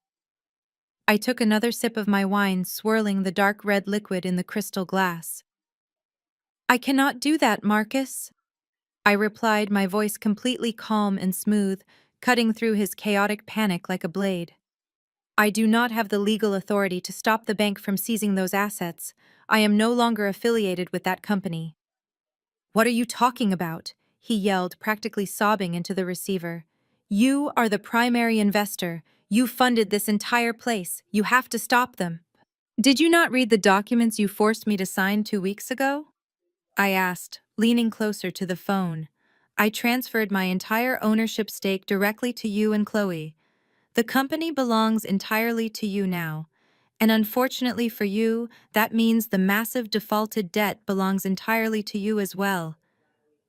I took another sip of my wine, swirling the dark red liquid in the crystal glass. I cannot do that, Marcus. I replied, my voice completely calm and smooth, cutting through his chaotic panic like a blade. I do not have the legal authority to stop the bank from seizing those assets. I am no longer affiliated with that company. What are you talking about? He yelled, practically sobbing into the receiver. You are the primary investor. You funded this entire place. You have to stop them. Did you not read the documents you forced me to sign 2 weeks ago? I asked, leaning closer to the phone. I transferred my entire ownership stake directly to you and Chloe. The company belongs entirely to you now. And unfortunately for you, that means the massive defaulted debt belongs entirely to you as well.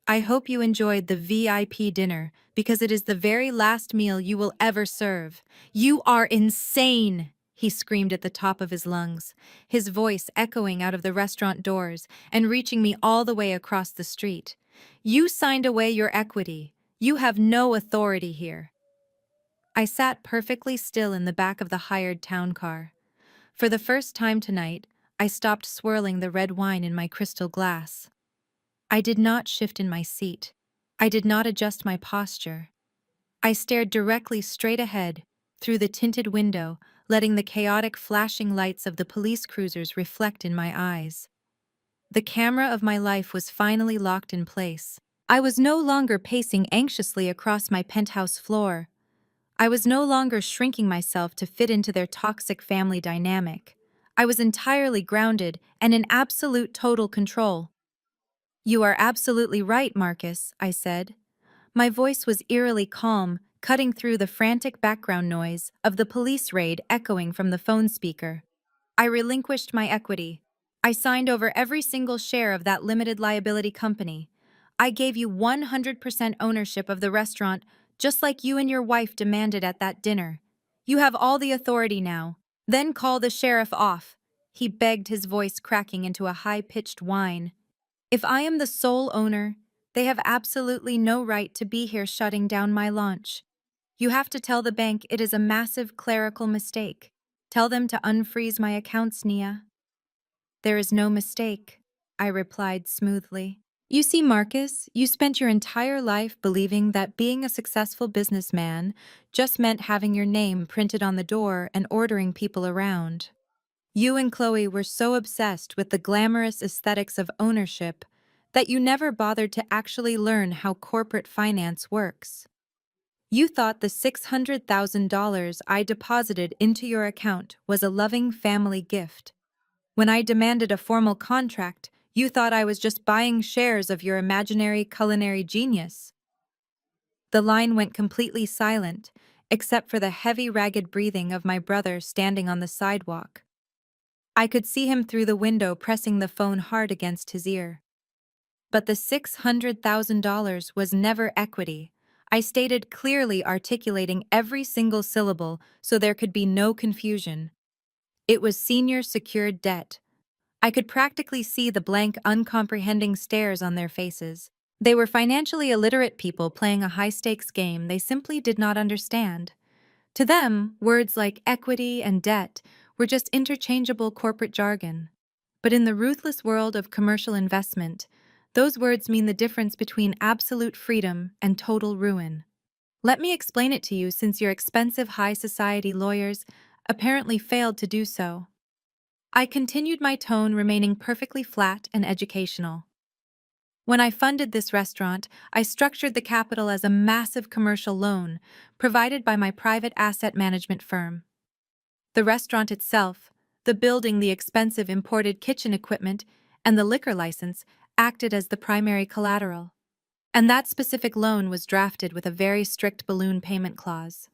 I hope you enjoyed the VIP dinner, because it is the very last meal you will ever serve. You are insane, he screamed at the top of his lungs, his voice echoing out of the restaurant doors and reaching me all the way across the street. You signed away your equity. You have no authority here. I sat perfectly still in the back of the hired town car. For the first time tonight, I stopped swirling the red wine in my crystal glass. I did not shift in my seat. I did not adjust my posture. I stared directly straight ahead, through the tinted window, letting the chaotic flashing lights of the police cruisers reflect in my eyes. The camera of my life was finally locked in place. I was no longer pacing anxiously across my penthouse floor. I was no longer shrinking myself to fit into their toxic family dynamic. I was entirely grounded and in absolute total control. You are absolutely right, Marcus, I said. My voice was eerily calm, cutting through the frantic background noise of the police raid echoing from the phone speaker. I relinquished my equity. I signed over every single share of that limited liability company. I gave you 100% ownership of the restaurant, just like you and your wife demanded at that dinner. You have all the authority now. Then call the sheriff off, he begged, his voice cracking into a high-pitched whine. If I am the sole owner, they have absolutely no right to be here shutting down my launch. You have to tell the bank it is a massive clerical mistake. Tell them to unfreeze my accounts, Nia. There is no mistake, I replied smoothly. You see, Marcus, you spent your entire life believing that being a successful businessman just meant having your name printed on the door and ordering people around. You and Chloe were so obsessed with the glamorous aesthetics of ownership that you never bothered to actually learn how corporate finance works. You thought the $600,000 I deposited into your account was a loving family gift. When I demanded a formal contract, you thought I was just buying shares of your imaginary culinary genius. The line went completely silent, except for the heavy, ragged breathing of my brother standing on the sidewalk. I could see him through the window pressing the phone hard against his ear. But the $600,000 was never equity. I stated clearly, articulating every single syllable so there could be no confusion. It was senior secured debt. I could practically see the blank, uncomprehending stares on their faces. They were financially illiterate people playing a high-stakes game they simply did not understand. To them, words like equity and debt were just interchangeable corporate jargon. But in the ruthless world of commercial investment, those words mean the difference between absolute freedom and total ruin. Let me explain it to you, since your expensive high society lawyers apparently failed to do so. I continued, my tone remaining perfectly flat and educational. When I funded this restaurant, I structured the capital as a massive commercial loan provided by my private asset management firm. The restaurant itself, the building, the expensive imported kitchen equipment, and the liquor license acted as the primary collateral. And that specific loan was drafted with a very strict balloon payment clause.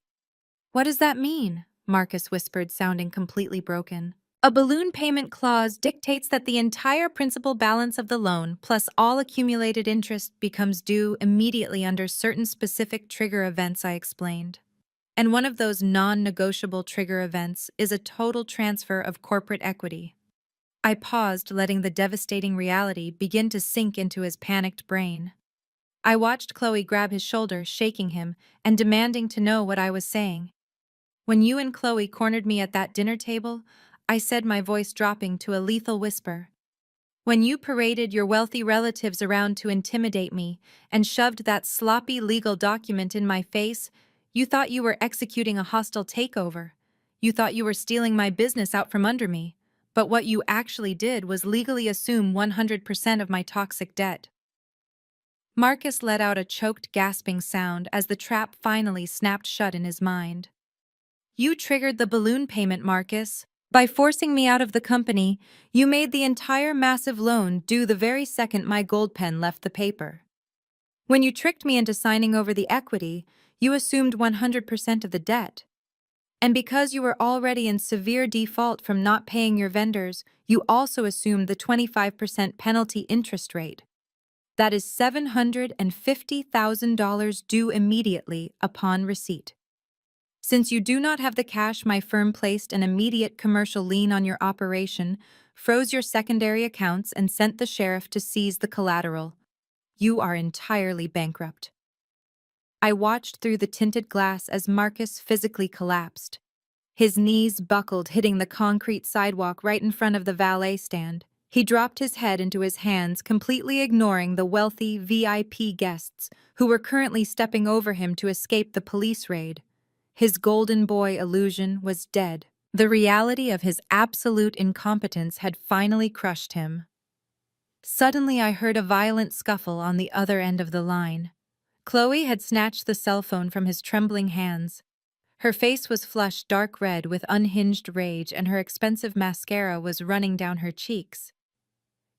"What does that mean?" Marcus whispered, sounding completely broken. "A balloon payment clause dictates that the entire principal balance of the loan, plus all accumulated interest, becomes due immediately under certain specific trigger events," I explained. "And one of those non-negotiable trigger events is a total transfer of corporate equity." I paused, letting the devastating reality begin to sink into his panicked brain. I watched Chloe grab his shoulder, shaking him and demanding to know what I was saying. "When you and Chloe cornered me at that dinner table," I said, my voice dropping to a lethal whisper. "When you paraded your wealthy relatives around to intimidate me and shoved that sloppy legal document in my face, you thought you were executing a hostile takeover. You thought you were stealing my business out from under me. But what you actually did was legally assume 100% of my toxic debt." Marcus let out a choked, gasping sound as the trap finally snapped shut in his mind. "You triggered the balloon payment, Marcus. By forcing me out of the company, you made the entire massive loan due the very second my gold pen left the paper. When you tricked me into signing over the equity, you assumed 100% of the debt. And because you were already in severe default from not paying your vendors, you also assumed the 25% penalty interest rate. That is $750,000 due immediately upon receipt. Since you do not have the cash, my firm placed an immediate commercial lien on your operation, froze your secondary accounts, and sent the sheriff to seize the collateral. You are entirely bankrupt." I watched through the tinted glass as Marcus physically collapsed. His knees buckled, hitting the concrete sidewalk right in front of the valet stand. He dropped his head into his hands, completely ignoring the wealthy VIP guests who were currently stepping over him to escape the police raid. His golden boy illusion was dead. The reality of his absolute incompetence had finally crushed him. Suddenly, I heard a violent scuffle on the other end of the line. Chloe had snatched the cell phone from his trembling hands. Her face was flushed dark red with unhinged rage, and her expensive mascara was running down her cheeks.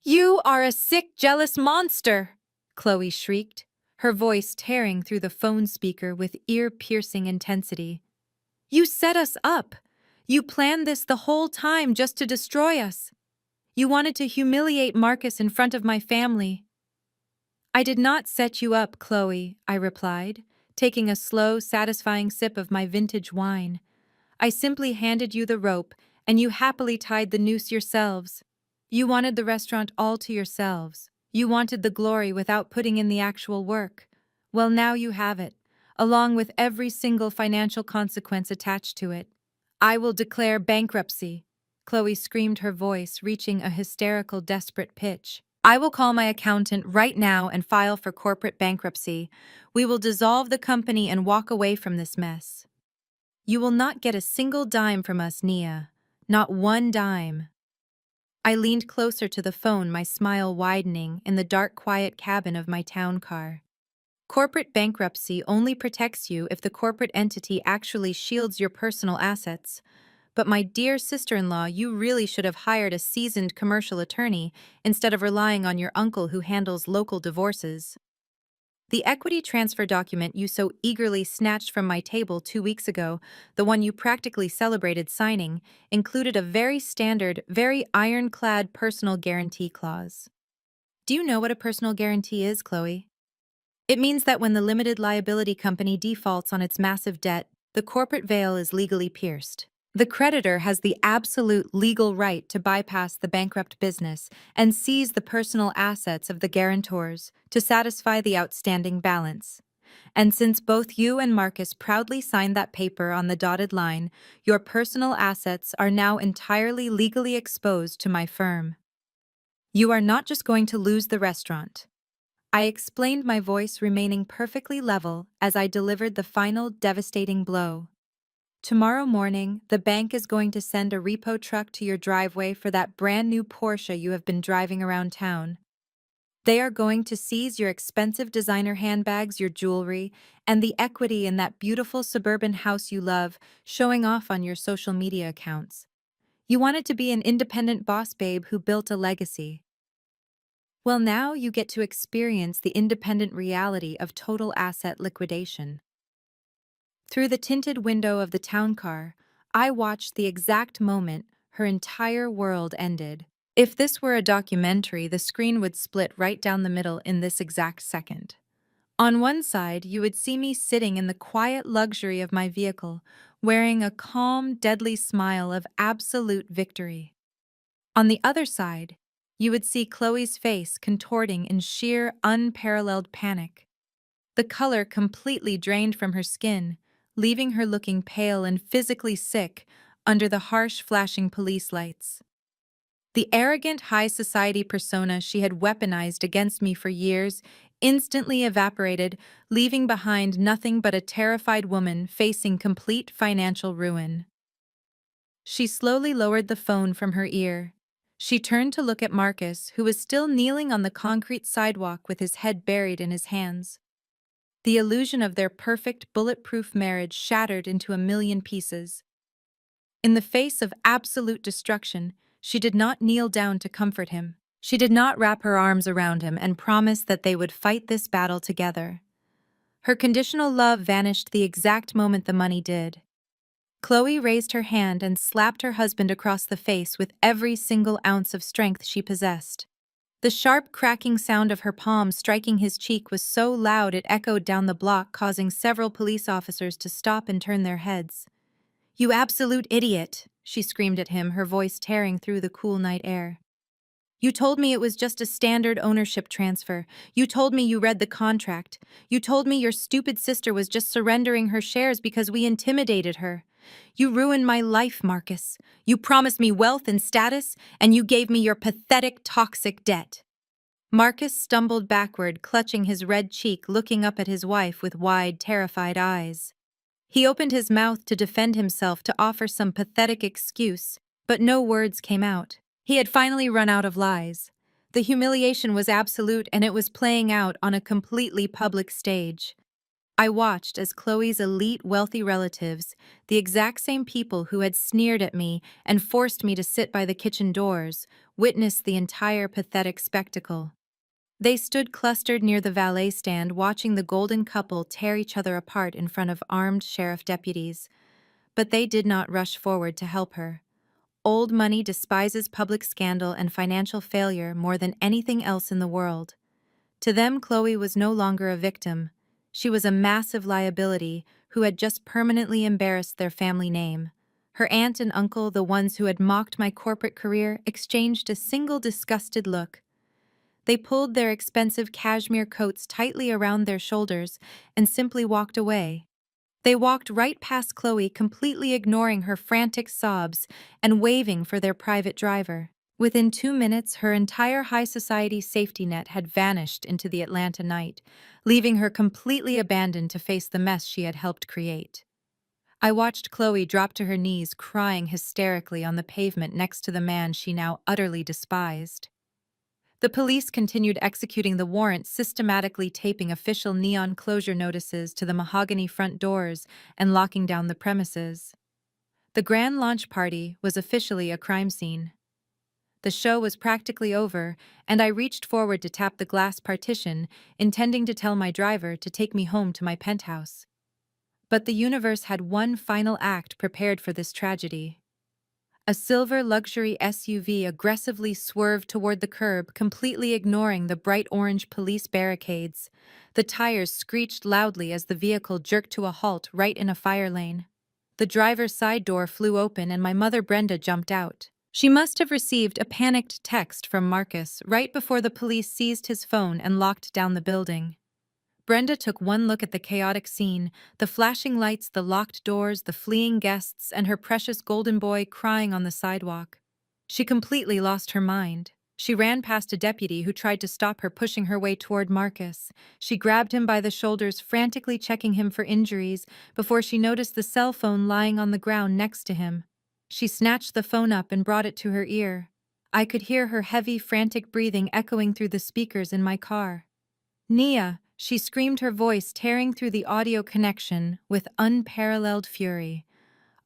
"You are a sick, jealous monster!" Chloe shrieked, her voice tearing through the phone speaker with ear-piercing intensity. "You set us up! You planned this the whole time just to destroy us! You wanted to humiliate Marcus in front of my family." "I did not set you up, Chloe," I replied, taking a slow, satisfying sip of my vintage wine. "I simply handed you the rope, and you happily tied the noose yourselves. You wanted the restaurant all to yourselves. You wanted the glory without putting in the actual work. Well, now you have it, along with every single financial consequence attached to it. I will declare bankruptcy." Chloe screamed, her voice reaching a hysterical, desperate pitch. "I will call my accountant right now and file for corporate bankruptcy. We will dissolve the company and walk away from this mess. You will not get a single dime from us, Nia. Not one dime." I leaned closer to the phone, my smile widening in the dark, quiet cabin of my town car. "Corporate bankruptcy only protects you if the corporate entity actually shields your personal assets. But my dear sister-in-law, you really should have hired a seasoned commercial attorney instead of relying on your uncle who handles local divorces." The equity transfer document you so eagerly snatched from my table 2 weeks ago, the one you practically celebrated signing, included a very standard, very ironclad personal guarantee clause. Do you know what a personal guarantee is, Chloe? It means that when the limited liability company defaults on its massive debt, the corporate veil is legally pierced. The creditor has the absolute legal right to bypass the bankrupt business and seize the personal assets of the guarantors to satisfy the outstanding balance. And since both you and Marcus proudly signed that paper on the dotted line, your personal assets are now entirely legally exposed to my firm. You are not just going to lose the restaurant. I explained, my voice remaining perfectly level as I delivered the final devastating blow. Tomorrow morning, the bank is going to send a repo truck to your driveway for that brand new Porsche you have been driving around town. They are going to seize your expensive designer handbags, your jewelry, and the equity in that beautiful suburban house you love, showing off on your social media accounts. You wanted to be an independent boss babe who built a legacy. Well, now you get to experience the independent reality of total asset liquidation. Through the tinted window of the town car, I watched the exact moment her entire world ended. If this were a documentary, the screen would split right down the middle in this exact second. On one side, you would see me sitting in the quiet luxury of my vehicle, wearing a calm, deadly smile of absolute victory. On the other side, you would see Chloe's face contorting in sheer, unparalleled panic. The color completely drained from her skin, leaving her looking pale and physically sick under the harsh, flashing police lights. The arrogant high society persona she had weaponized against me for years instantly evaporated, leaving behind nothing but a terrified woman facing complete financial ruin. She slowly lowered the phone from her ear. She turned to look at Marcus, who was still kneeling on the concrete sidewalk with his head buried in his hands. The illusion of their perfect, bulletproof marriage shattered into a million pieces. In the face of absolute destruction, she did not kneel down to comfort him. She did not wrap her arms around him and promise that they would fight this battle together. Her conditional love vanished the exact moment the money did. Chloe raised her hand and slapped her husband across the face with every single ounce of strength she possessed. The sharp cracking sound of her palm striking his cheek was so loud it echoed down the block, causing several police officers to stop and turn their heads. "You absolute idiot!" she screamed at him, her voice tearing through the cool night air. "You told me it was just a standard ownership transfer. You told me you read the contract. You told me your stupid sister was just surrendering her shares because we intimidated her. You ruined my life, Marcus. You promised me wealth and status, and you gave me your pathetic, toxic debt." Marcus stumbled backward, clutching his red cheek, looking up at his wife with wide, terrified eyes. He opened his mouth to defend himself, to offer some pathetic excuse, but no words came out. He had finally run out of lies. The humiliation was absolute, and it was playing out on a completely public stage. I watched as Chloe's elite, wealthy relatives, the exact same people who had sneered at me and forced me to sit by the kitchen doors, witnessed the entire pathetic spectacle. They stood clustered near the valet stand, watching the golden couple tear each other apart in front of armed sheriff deputies. But they did not rush forward to help her. Old money despises public scandal and financial failure more than anything else in the world. To them, Chloe was no longer a victim. She was a massive liability who had just permanently embarrassed their family name. Her aunt and uncle, the ones who had mocked my corporate career, exchanged a single disgusted look. They pulled their expensive cashmere coats tightly around their shoulders and simply walked away. They walked right past Chloe, completely ignoring her frantic sobs and waving for their private driver. Within 2 minutes, her entire high society safety net had vanished into the Atlanta night, leaving her completely abandoned to face the mess she had helped create. I watched Chloe drop to her knees, crying hysterically on the pavement next to the man she now utterly despised. The police continued executing the warrant, systematically taping official neon closure notices to the mahogany front doors and locking down the premises. The grand launch party was officially a crime scene. The show was practically over, and I reached forward to tap the glass partition, intending to tell my driver to take me home to my penthouse. But the universe had one final act prepared for this tragedy. A silver luxury SUV aggressively swerved toward the curb, completely ignoring the bright orange police barricades. The tires screeched loudly as the vehicle jerked to a halt right in a fire lane. The driver's side door flew open and my mother Brenda jumped out. She must have received a panicked text from Marcus right before the police seized his phone and locked down the building. Brenda took one look at the chaotic scene, the flashing lights, the locked doors, the fleeing guests, and her precious golden boy crying on the sidewalk. She completely lost her mind. She ran past a deputy who tried to stop her, pushing her way toward Marcus. She grabbed him by the shoulders, frantically checking him for injuries, before she noticed the cell phone lying on the ground next to him. She snatched the phone up and brought it to her ear. I could hear her heavy, frantic breathing echoing through the speakers in my car. "Nia," she screamed, her voice tearing through the audio connection with unparalleled fury.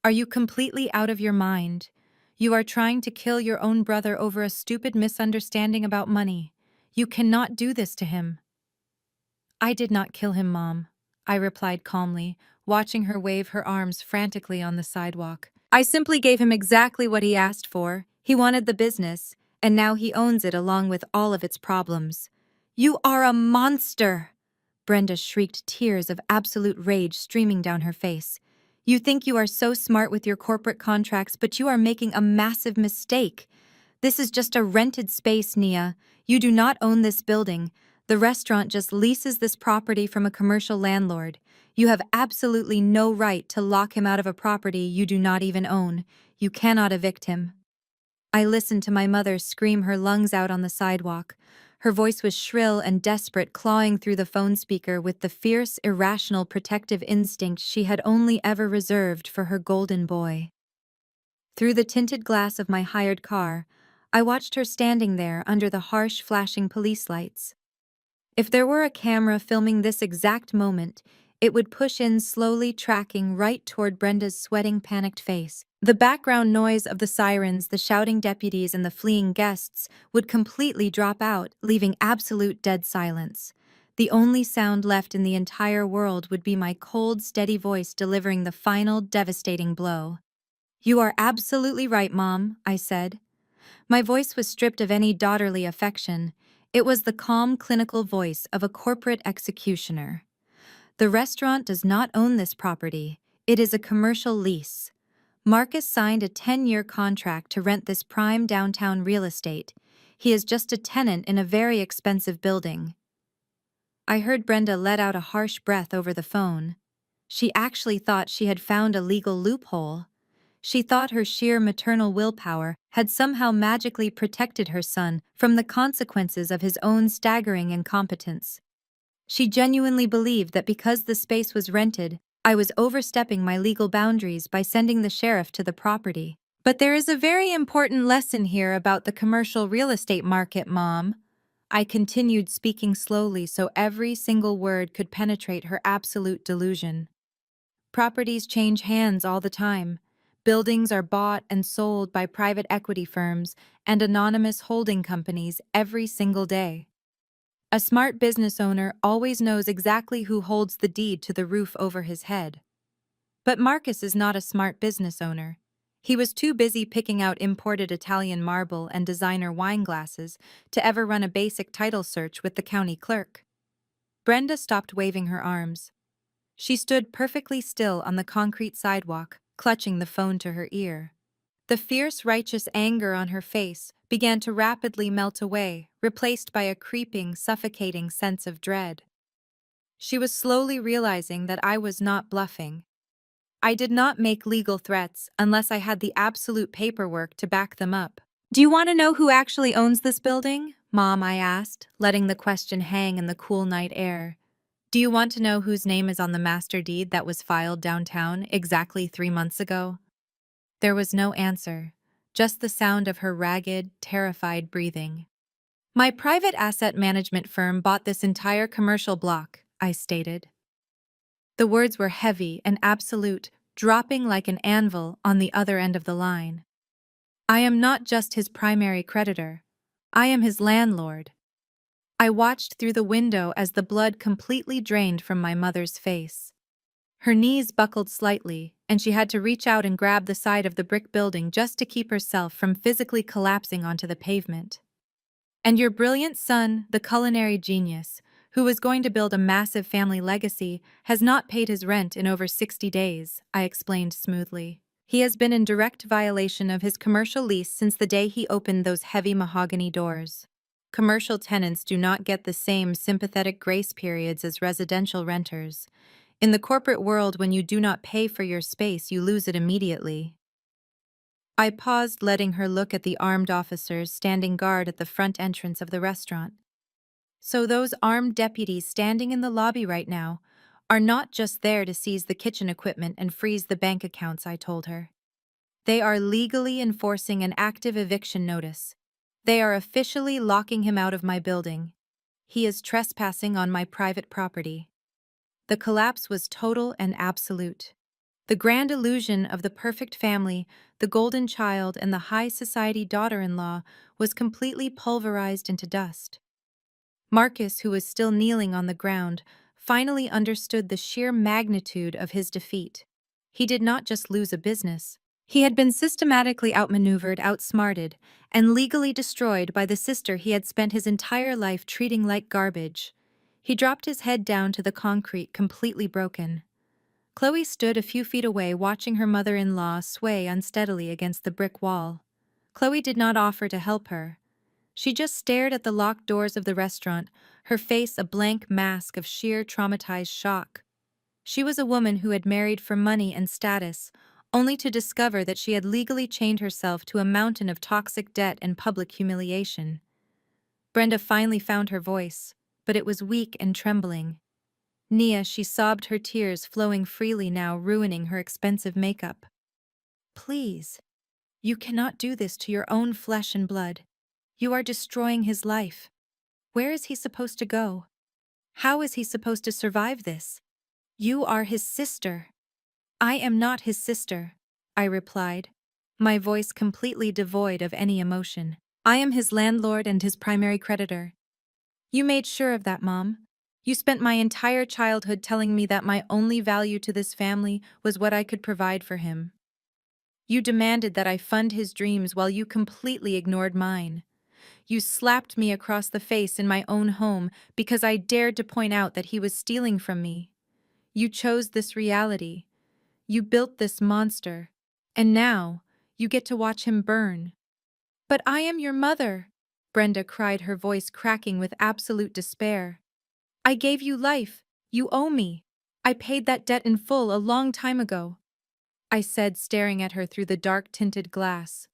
"Are you completely out of your mind? You are trying to kill your own brother over a stupid misunderstanding about money. You cannot do this to him." "I did not kill him, Mom," I replied calmly, watching her wave her arms frantically on the sidewalk. "I simply gave him exactly what he asked for. He wanted the business, and now he owns it along with all of its problems." "You are a monster!" Brenda shrieked, tears of absolute rage streaming down her face. "You think you are so smart with your corporate contracts, but you are making a massive mistake. This is just a rented space, Nia. You do not own this building. The restaurant just leases this property from a commercial landlord. You have absolutely no right to lock him out of a property you do not even own. You cannot evict him." I listened to my mother scream her lungs out on the sidewalk. Her voice was shrill and desperate, clawing through the phone speaker with the fierce, irrational protective instinct she had only ever reserved for her golden boy. Through the tinted glass of my hired car, I watched her standing there under the harsh, flashing police lights. If there were a camera filming this exact moment, it would push in slowly, tracking right toward Brenda's sweating, panicked face. The background noise of the sirens, the shouting deputies, and the fleeing guests would completely drop out, leaving absolute dead silence. The only sound left in the entire world would be my cold, steady voice delivering the final, devastating blow. "You are absolutely right, Mom," I said. My voice was stripped of any daughterly affection. It was the calm, clinical voice of a corporate executioner. "The restaurant does not own this property. It is a commercial lease. Marcus signed a 10-year contract to rent this prime downtown real estate. He is just a tenant in a very expensive building." I heard Brenda let out a harsh breath over the phone. She actually thought she had found a legal loophole. She thought her sheer maternal willpower had somehow magically protected her son from the consequences of his own staggering incompetence. She genuinely believed that because the space was rented, I was overstepping my legal boundaries by sending the sheriff to the property. "But there is a very important lesson here about the commercial real estate market, Mom." I continued, speaking slowly so every single word could penetrate her absolute delusion. "Properties change hands all the time. Buildings are bought and sold by private equity firms and anonymous holding companies every single day. A smart business owner always knows exactly who holds the deed to the roof over his head. But Marcus is not a smart business owner. He was too busy picking out imported Italian marble and designer wine glasses to ever run a basic title search with the county clerk." Brenda stopped waving her arms. She stood perfectly still on the concrete sidewalk, clutching the phone to her ear. The fierce, righteous anger on her face began to rapidly melt away, replaced by a creeping, suffocating sense of dread. She was slowly realizing that I was not bluffing. I did not make legal threats unless I had the absolute paperwork to back them up. "Do you want to know who actually owns this building, Mom?" I asked, letting the question hang in the cool night air. "Do you want to know whose name is on the master deed that was filed downtown exactly 3 months ago?" There was no answer, just the sound of her ragged, terrified breathing. "My private asset management firm bought this entire commercial block," I stated. The words were heavy and absolute, dropping like an anvil on the other end of the line. I am not just his primary creditor. I am his landlord. I watched through the window as the blood completely drained from my mother's face. Her knees buckled slightly, and she had to reach out and grab the side of the brick building just to keep herself from physically collapsing onto the pavement. And your brilliant son, the culinary genius, who was going to build a massive family legacy, has not paid his rent in over 60 days, I explained smoothly. He has been in direct violation of his commercial lease since the day he opened those heavy mahogany doors. Commercial tenants do not get the same sympathetic grace periods as residential renters. In the corporate world, when you do not pay for your space, you lose it immediately. I paused, letting her look at the armed officers standing guard at the front entrance of the restaurant. So those armed deputies standing in the lobby right now are not just there to seize the kitchen equipment and freeze the bank accounts, I told her. They are legally enforcing an active eviction notice. They are officially locking him out of my building. He is trespassing on my private property. The collapse was total and absolute. The grand illusion of the perfect family, the golden child, and the high society daughter-in-law was completely pulverized into dust. Marcus, who was still kneeling on the ground, finally understood the sheer magnitude of his defeat. He did not just lose a business. He had been systematically outmaneuvered, outsmarted, and legally destroyed by the sister he had spent his entire life treating like garbage. He dropped his head down to the concrete, completely broken. Chloe stood a few feet away, watching her mother-in-law sway unsteadily against the brick wall. Chloe did not offer to help her. She just stared at the locked doors of the restaurant, her face a blank mask of sheer traumatized shock. She was a woman who had married for money and status, only to discover that she had legally chained herself to a mountain of toxic debt and public humiliation. Brenda finally found her voice, but it was weak and trembling. Nia, she sobbed, her tears flowing freely now, ruining her expensive makeup. Please, you cannot do this to your own flesh and blood. You are destroying his life. Where is he supposed to go? How is he supposed to survive this? You are his sister. I am not his sister, I replied, my voice completely devoid of any emotion. I am his landlord and his primary creditor. You made sure of that, Mom. You spent my entire childhood telling me that my only value to this family was what I could provide for him. You demanded that I fund his dreams while you completely ignored mine. You slapped me across the face in my own home because I dared to point out that he was stealing from me. You chose this reality. You built this monster. And now, you get to watch him burn. But I am your mother, Brenda cried, her voice cracking with absolute despair. I gave you life. You owe me. I paid that debt in full a long time ago, I said, staring at her through the dark-tinted glass.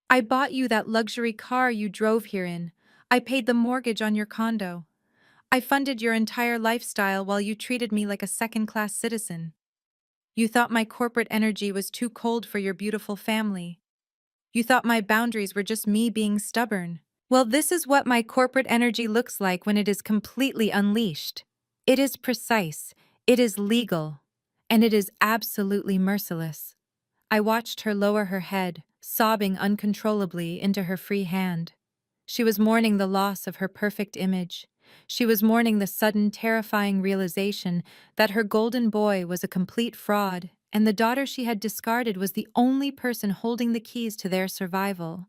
I bought you that luxury car you drove here in. I paid the mortgage on your condo. I funded your entire lifestyle while you treated me like a second-class citizen. You thought my corporate energy was too cold for your beautiful family. You thought my boundaries were just me being stubborn. Well, this is what my corporate energy looks like when it is completely unleashed. It is precise, it is legal, and it is absolutely merciless. I watched her lower her head, sobbing uncontrollably into her free hand. She was mourning the loss of her perfect image. She was mourning the sudden, terrifying realization that her golden boy was a complete fraud, and the daughter she had discarded was the only person holding the keys to their survival.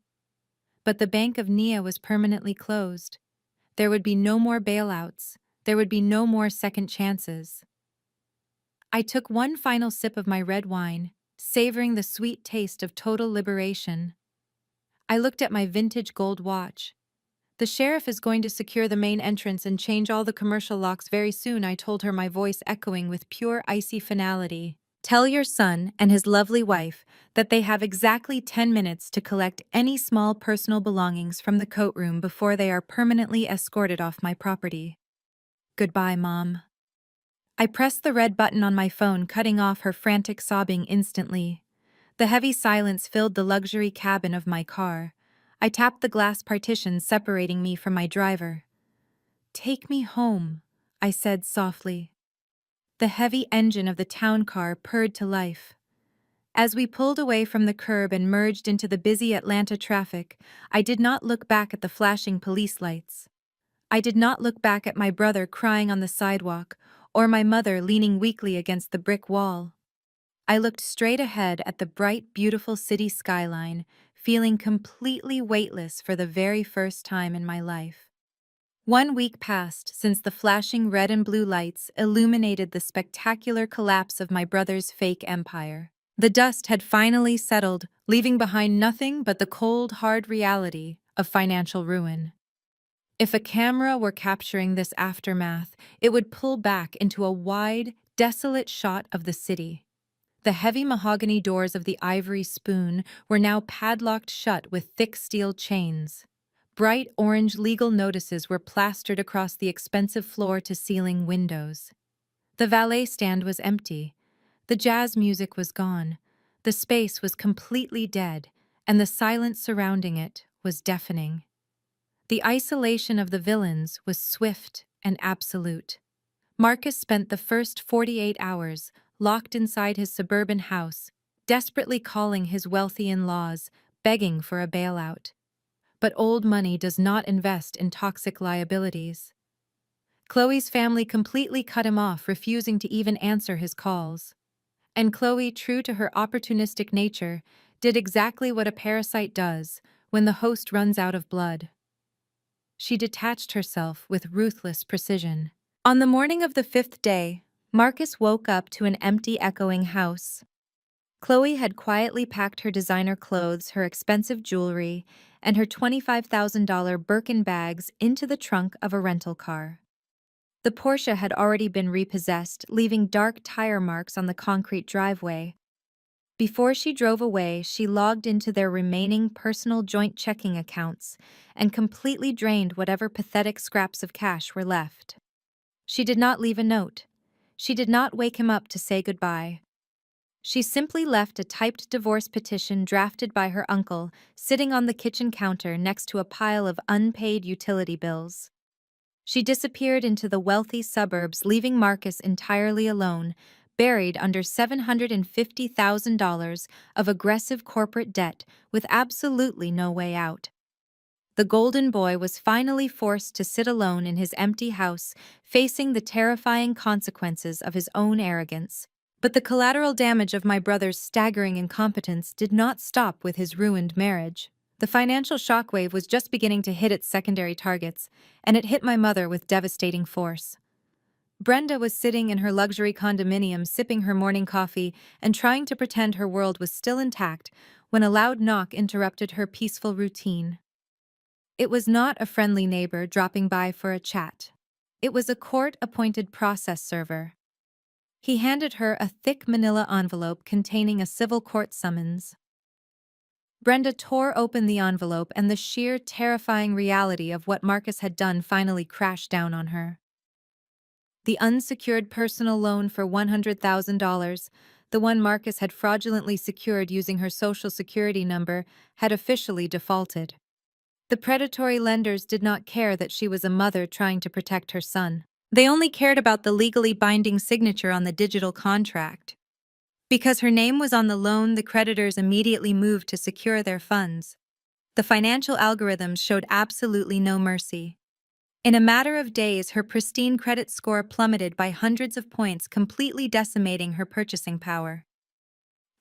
But the Bank of Nia was permanently closed. There would be no more bailouts. There would be no more second chances. I took one final sip of my red wine, savoring the sweet taste of total liberation. I looked at my vintage gold watch. The sheriff is going to secure the main entrance and change all the commercial locks very soon, I told her, my voice echoing with pure icy finality. Tell your son and his lovely wife that they have exactly 10 minutes to collect any small personal belongings from the coat room before they are permanently escorted off my property. Goodbye, Mom. I pressed the red button on my phone, cutting off her frantic sobbing instantly. The heavy silence filled the luxury cabin of my car. I tapped the glass partition separating me from my driver. Take me home, I said softly. The heavy engine of the town car purred to life. As we pulled away from the curb and merged into the busy Atlanta traffic, I did not look back at the flashing police lights. I did not look back at my brother crying on the sidewalk, or my mother leaning weakly against the brick wall. I looked straight ahead at the bright, beautiful city skyline, feeling completely weightless for the very first time in my life. 1 week passed since the flashing red and blue lights illuminated the spectacular collapse of my brother's fake empire. The dust had finally settled, leaving behind nothing but the cold, hard reality of financial ruin. If a camera were capturing this aftermath, it would pull back into a wide, desolate shot of the city. The heavy mahogany doors of the Ivory Spoon were now padlocked shut with thick steel chains. Bright orange legal notices were plastered across the expensive floor-to-ceiling windows. The valet stand was empty. The jazz music was gone. The space was completely dead, and the silence surrounding it was deafening. The isolation of the villains was swift and absolute. Marcus spent the first 48 hours locked inside his suburban house, desperately calling his wealthy in-laws, begging for a bailout. But old money does not invest in toxic liabilities. Chloe's family completely cut him off, refusing to even answer his calls. And Chloe, true to her opportunistic nature, did exactly what a parasite does when the host runs out of blood. She detached herself with ruthless precision. On the morning of the 5th day, Marcus woke up to an empty, echoing house. Chloe had quietly packed her designer clothes, her expensive jewelry, and her $25,000 Birkin bags into the trunk of a rental car. The Porsche had already been repossessed, leaving dark tire marks on the concrete driveway. Before she drove away, she logged into their remaining personal joint checking accounts and completely drained whatever pathetic scraps of cash were left. She did not leave a note. She did not wake him up to say goodbye. She simply left a typed divorce petition drafted by her uncle sitting on the kitchen counter next to a pile of unpaid utility bills. She disappeared into the wealthy suburbs, leaving Marcus entirely alone, buried under $750,000 of aggressive corporate debt with absolutely no way out. The golden boy was finally forced to sit alone in his empty house, facing the terrifying consequences of his own arrogance. But the collateral damage of my brother's staggering incompetence did not stop with his ruined marriage. The financial shockwave was just beginning to hit its secondary targets, and it hit my mother with devastating force. Brenda was sitting in her luxury condominium sipping her morning coffee and trying to pretend her world was still intact when a loud knock interrupted her peaceful routine. It was not a friendly neighbor dropping by for a chat. It was a court-appointed process server. He handed her a thick manila envelope containing a civil court summons. Brenda tore open the envelope, and the sheer, terrifying reality of what Marcus had done finally crashed down on her. The unsecured personal loan for $100,000, the one Marcus had fraudulently secured using her social security number, had officially defaulted. The predatory lenders did not care that she was a mother trying to protect her son. They only cared about the legally binding signature on the digital contract. Because her name was on the loan, the creditors immediately moved to secure their funds. The financial algorithms showed absolutely no mercy. In a matter of days, her pristine credit score plummeted by hundreds of points, completely decimating her purchasing power.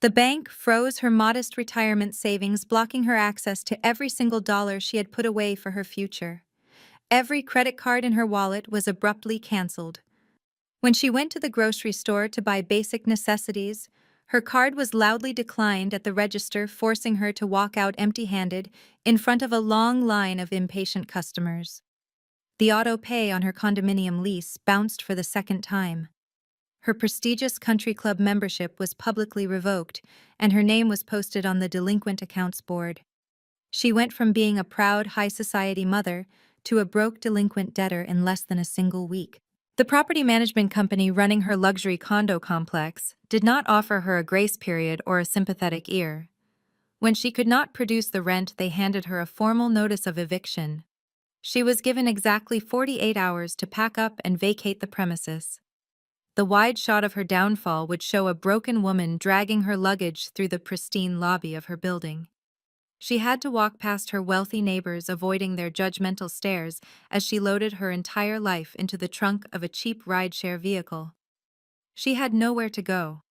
The bank froze her modest retirement savings, blocking her access to every single dollar she had put away for her future. Every credit card in her wallet was abruptly canceled. When she went to the grocery store to buy basic necessities, her card was loudly declined at the register, forcing her to walk out empty-handed in front of a long line of impatient customers. The auto pay on her condominium lease bounced for the second time. Her prestigious country club membership was publicly revoked, and her name was posted on the delinquent accounts board. She went from being a proud high society mother to a broke delinquent debtor in less than a single week. The property management company running her luxury condo complex did not offer her a grace period or a sympathetic ear. When she could not produce the rent, they handed her a formal notice of eviction. She was given exactly 48 hours to pack up and vacate the premises. The wide shot of her downfall would show a broken woman dragging her luggage through the pristine lobby of her building. She had to walk past her wealthy neighbors, avoiding their judgmental stares as she loaded her entire life into the trunk of a cheap rideshare vehicle. She had nowhere to go.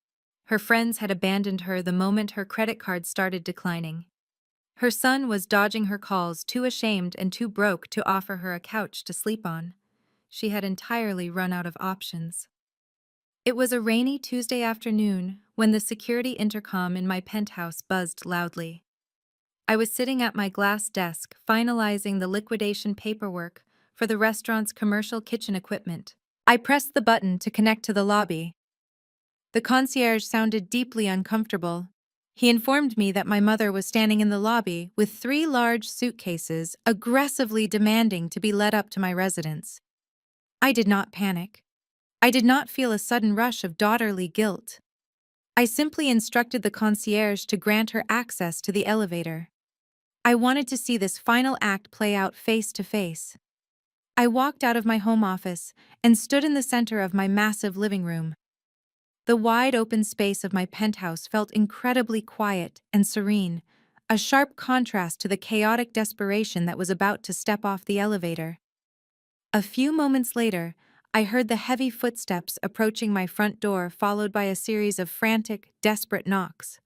Her friends had abandoned her the moment her credit card started declining. Her son was dodging her calls, too ashamed and too broke to offer her a couch to sleep on. She had entirely run out of options. It was a rainy Tuesday afternoon when the security intercom in my penthouse buzzed loudly. I was sitting at my glass desk, finalizing the liquidation paperwork for the restaurant's commercial kitchen equipment. I pressed the button to connect to the lobby. The concierge sounded deeply uncomfortable. He informed me that my mother was standing in the lobby with 3 large suitcases, aggressively demanding to be led up to my residence. I did not panic. I did not feel a sudden rush of daughterly guilt. I simply instructed the concierge to grant her access to the elevator. I wanted to see this final act play out face to face. I walked out of my home office and stood in the center of my massive living room. The wide open space of my penthouse felt incredibly quiet and serene, a sharp contrast to the chaotic desperation that was about to step off the elevator. A few moments later, I heard the heavy footsteps approaching my front door, followed by a series of frantic, desperate knocks.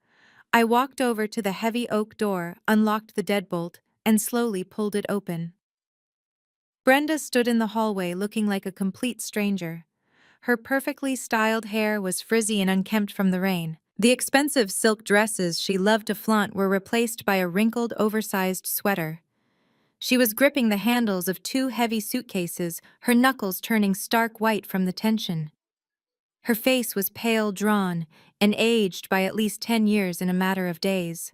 I walked over to the heavy oak door, unlocked the deadbolt, and slowly pulled it open. Brenda stood in the hallway looking like a complete stranger. Her perfectly styled hair was frizzy and unkempt from the rain. The expensive silk dresses she loved to flaunt were replaced by a wrinkled, oversized sweater. She was gripping the handles of 2 heavy suitcases, her knuckles turning stark white from the tension. Her face was pale, drawn, and aged by at least 10 years in a matter of days.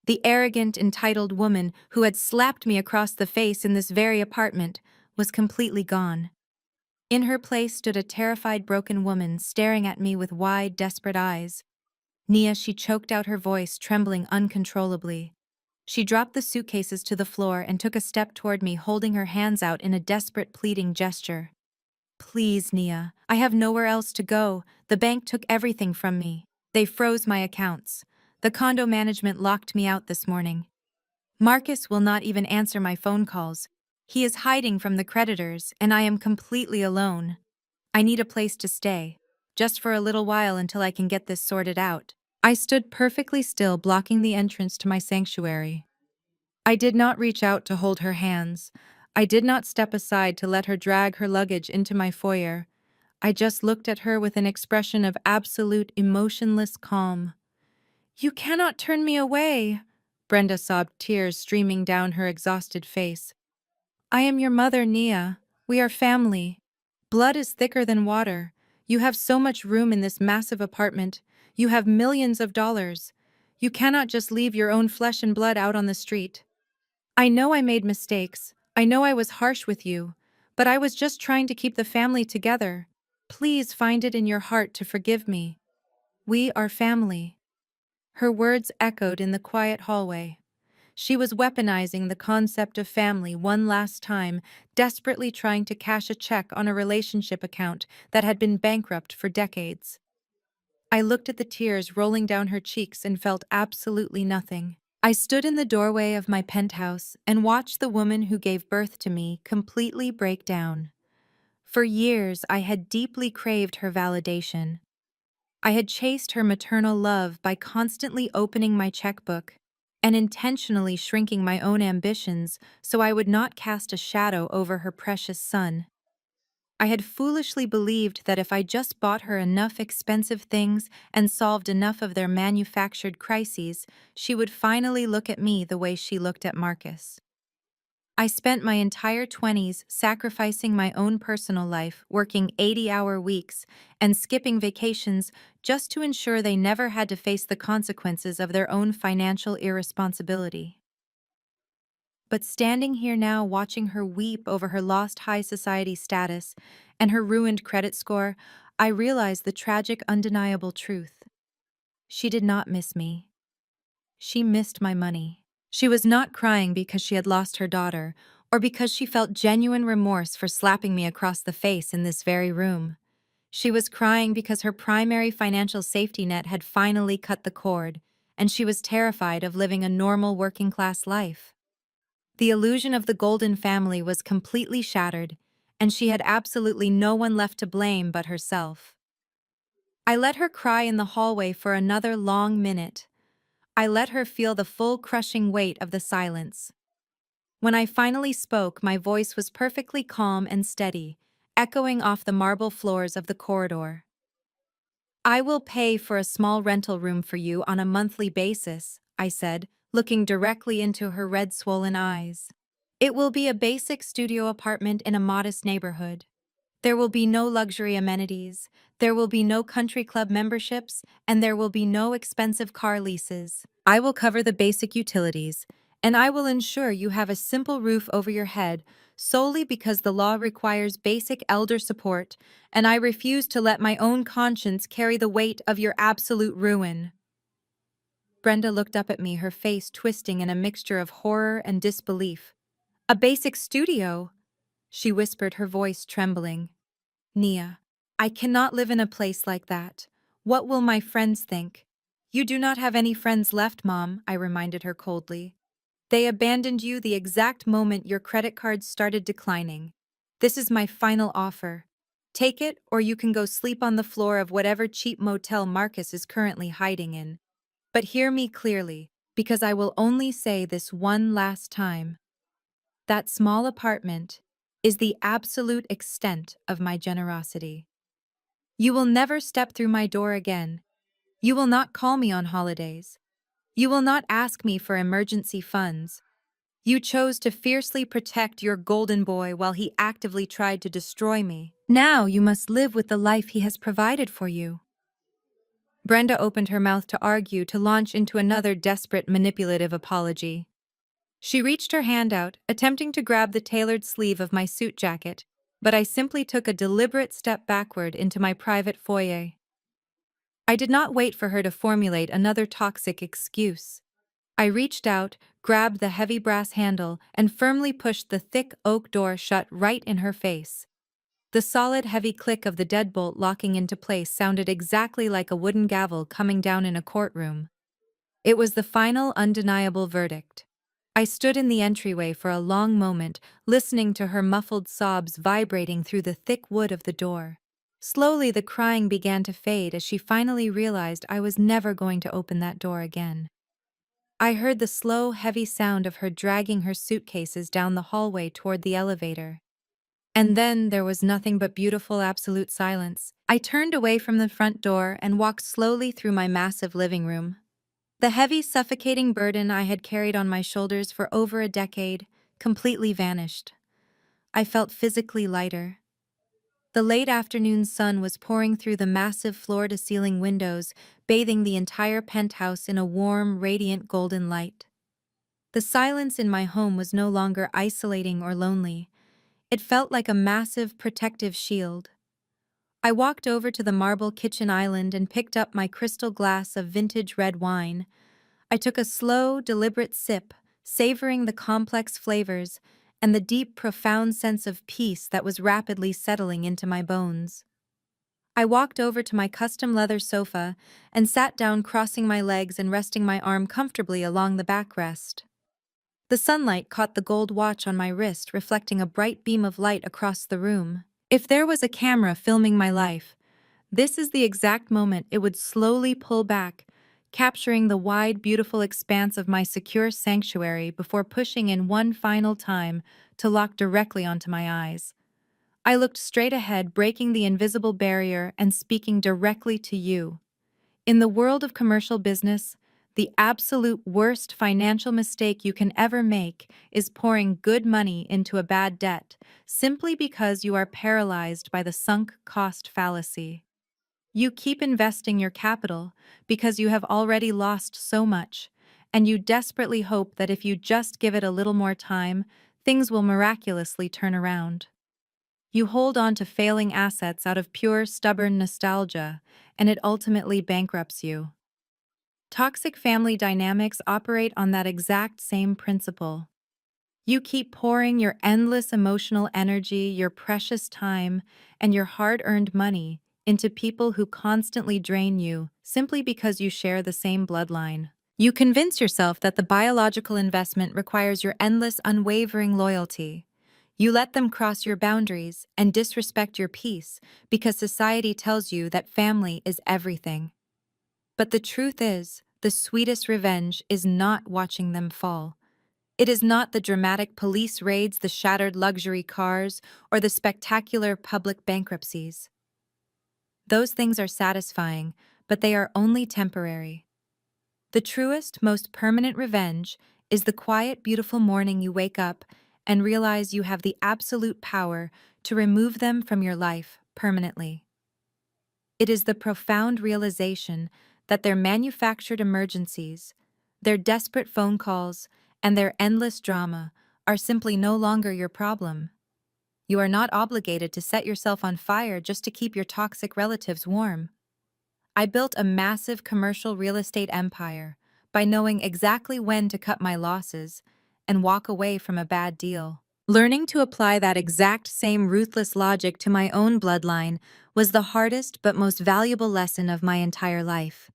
The arrogant, entitled woman who had slapped me across the face in this very apartment was completely gone. In her place stood a terrified, broken woman staring at me with wide, desperate eyes. "Nia," she choked out, her voice trembling uncontrollably. She dropped the suitcases to the floor and took a step toward me, holding her hands out in a desperate, pleading gesture. "Please, Nia, I have nowhere else to go. The bank took everything from me. They froze my accounts. The condo management locked me out this morning. Marcus will not even answer my phone calls. He is hiding from the creditors, and I am completely alone. I need a place to stay, just for a little while until I can get this sorted out." I stood perfectly still, blocking the entrance to my sanctuary. I did not reach out to hold her hands. I did not step aside to let her drag her luggage into my foyer. I just looked at her with an expression of absolute emotionless calm. "You cannot turn me away," Brenda sobbed, tears streaming down her exhausted face. "I am your mother, Nia. We are family. Blood is thicker than water. You have so much room in this massive apartment. You have millions of dollars. You cannot just leave your own flesh and blood out on the street. I know I made mistakes. I know I was harsh with you. But I was just trying to keep the family together. Please find it in your heart to forgive me. We are family." Her words echoed in the quiet hallway. She was weaponizing the concept of family one last time, desperately trying to cash a check on a relationship account that had been bankrupt for decades. I looked at the tears rolling down her cheeks and felt absolutely nothing. I stood in the doorway of my penthouse and watched the woman who gave birth to me completely break down. For years, I had deeply craved her validation. I had chased her maternal love by constantly opening my checkbook and intentionally shrinking my own ambitions so I would not cast a shadow over her precious son. I had foolishly believed that if I just bought her enough expensive things and solved enough of their manufactured crises, she would finally look at me the way she looked at Marcus. I spent my entire 20s sacrificing my own personal life, working 80-hour weeks, and skipping vacations just to ensure they never had to face the consequences of their own financial irresponsibility. But standing here now, watching her weep over her lost high society status and her ruined credit score, I realized the tragic, undeniable truth. She did not miss me. She missed my money. She was not crying because she had lost her daughter, or because she felt genuine remorse for slapping me across the face in this very room. She was crying because her primary financial safety net had finally cut the cord, and she was terrified of living a normal working-class life. The illusion of the golden family was completely shattered, and she had absolutely no one left to blame but herself. I let her cry in the hallway for another long minute. I let her feel the full crushing weight of the silence. When I finally spoke, my voice was perfectly calm and steady, echoing off the marble floors of the corridor. "I will pay for a small rental room for you on a monthly basis," I said, looking directly into her red swollen eyes. "It will be a basic studio apartment in a modest neighborhood. There will be no luxury amenities, there will be no country club memberships, and there will be no expensive car leases. I will cover the basic utilities, and I will ensure you have a simple roof over your head solely because the law requires basic elder support, and I refuse to let my own conscience carry the weight of your absolute ruin." Brenda looked up at me, her face twisting in a mixture of horror and disbelief. "A basic studio?" she whispered, her voice trembling. "Nia, I cannot live in a place like that. What will my friends think?" "You do not have any friends left, Mom," I reminded her coldly. "They abandoned you the exact moment your credit cards started declining. This is my final offer. Take it, or you can go sleep on the floor of whatever cheap motel Marcus is currently hiding in. But hear me clearly, because I will only say this one last time. That small apartment is the absolute extent of my generosity. You will never step through my door again. You will not call me on holidays. You will not ask me for emergency funds. You chose to fiercely protect your golden boy while he actively tried to destroy me. Now you must live with the life he has provided for you." Brenda opened her mouth to argue, to launch into another desperate, manipulative apology. She reached her hand out, attempting to grab the tailored sleeve of my suit jacket, but I simply took a deliberate step backward into my private foyer. I did not wait for her to formulate another toxic excuse. I reached out, grabbed the heavy brass handle, and firmly pushed the thick oak door shut right in her face. The solid, heavy click of the deadbolt locking into place sounded exactly like a wooden gavel coming down in a courtroom. It was the final, undeniable verdict. I stood in the entryway for a long moment, listening to her muffled sobs vibrating through the thick wood of the door. Slowly, the crying began to fade as she finally realized I was never going to open that door again. I heard the slow, heavy sound of her dragging her suitcases down the hallway toward the elevator. And then there was nothing but beautiful, absolute silence. I turned away from the front door and walked slowly through my massive living room. The heavy, suffocating burden I had carried on my shoulders for over a decade completely vanished. I felt physically lighter. The late afternoon sun was pouring through the massive floor-to-ceiling windows, bathing the entire penthouse in a warm, radiant golden light. The silence in my home was no longer isolating or lonely. It felt like a massive, protective shield. I walked over to the marble kitchen island and picked up my crystal glass of vintage red wine. I took a slow, deliberate sip, savoring the complex flavors and the deep, profound sense of peace that was rapidly settling into my bones. I walked over to my custom leather sofa and sat down, crossing my legs and resting my arm comfortably along the backrest. The sunlight caught the gold watch on my wrist, reflecting a bright beam of light across the room. If there was a camera filming my life, this is the exact moment it would slowly pull back, capturing the wide, beautiful expanse of my secure sanctuary before pushing in one final time to lock directly onto my eyes. I looked straight ahead, breaking the invisible barrier and speaking directly to you. In the world of commercial business, the absolute worst financial mistake you can ever make is pouring good money into a bad debt simply because you are paralyzed by the sunk cost fallacy. You keep investing your capital because you have already lost so much, and you desperately hope that if you just give it a little more time, things will miraculously turn around. You hold on to failing assets out of pure, stubborn nostalgia, and it ultimately bankrupts you. Toxic family dynamics operate on that exact same principle. You keep pouring your endless emotional energy, your precious time, and your hard-earned money into people who constantly drain you simply because you share the same bloodline. You convince yourself that the biological investment requires your endless, unwavering loyalty. You let them cross your boundaries and disrespect your peace because society tells you that family is everything. But the truth is, the sweetest revenge is not watching them fall. It is not the dramatic police raids, the shattered luxury cars, or the spectacular public bankruptcies. Those things are satisfying, but they are only temporary. The truest, most permanent revenge is the quiet, beautiful morning you wake up and realize you have the absolute power to remove them from your life permanently. It is the profound realization that their manufactured emergencies, their desperate phone calls, and their endless drama are simply no longer your problem. You are not obligated to set yourself on fire just to keep your toxic relatives warm. I built a massive commercial real estate empire by knowing exactly when to cut my losses and walk away from a bad deal. Learning to apply that exact same ruthless logic to my own bloodline was the hardest but most valuable lesson of my entire life.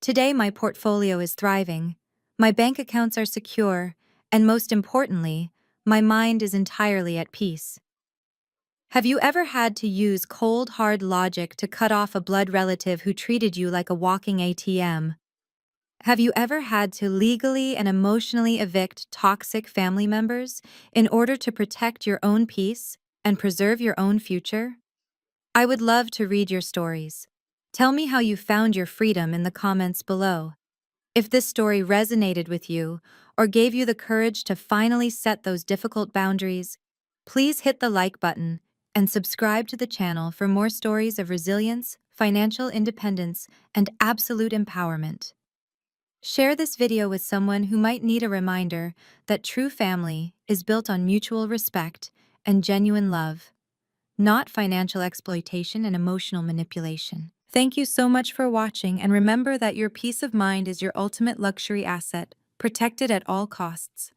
Today, my portfolio is thriving, my bank accounts are secure, and most importantly, my mind is entirely at peace. Have you ever had to use cold, hard logic to cut off a blood relative who treated you like a walking ATM? Have you ever had to legally and emotionally evict toxic family members in order to protect your own peace and preserve your own future? I would love to read your stories. Tell me how you found your freedom in the comments below. If this story resonated with you or gave you the courage to finally set those difficult boundaries, please hit the like button and subscribe to the channel for more stories of resilience, financial independence, and absolute empowerment. Share this video with someone who might need a reminder that true family is built on mutual respect and genuine love, not financial exploitation and emotional manipulation. Thank you so much for watching, and remember that your peace of mind is your ultimate luxury asset, protected at all costs.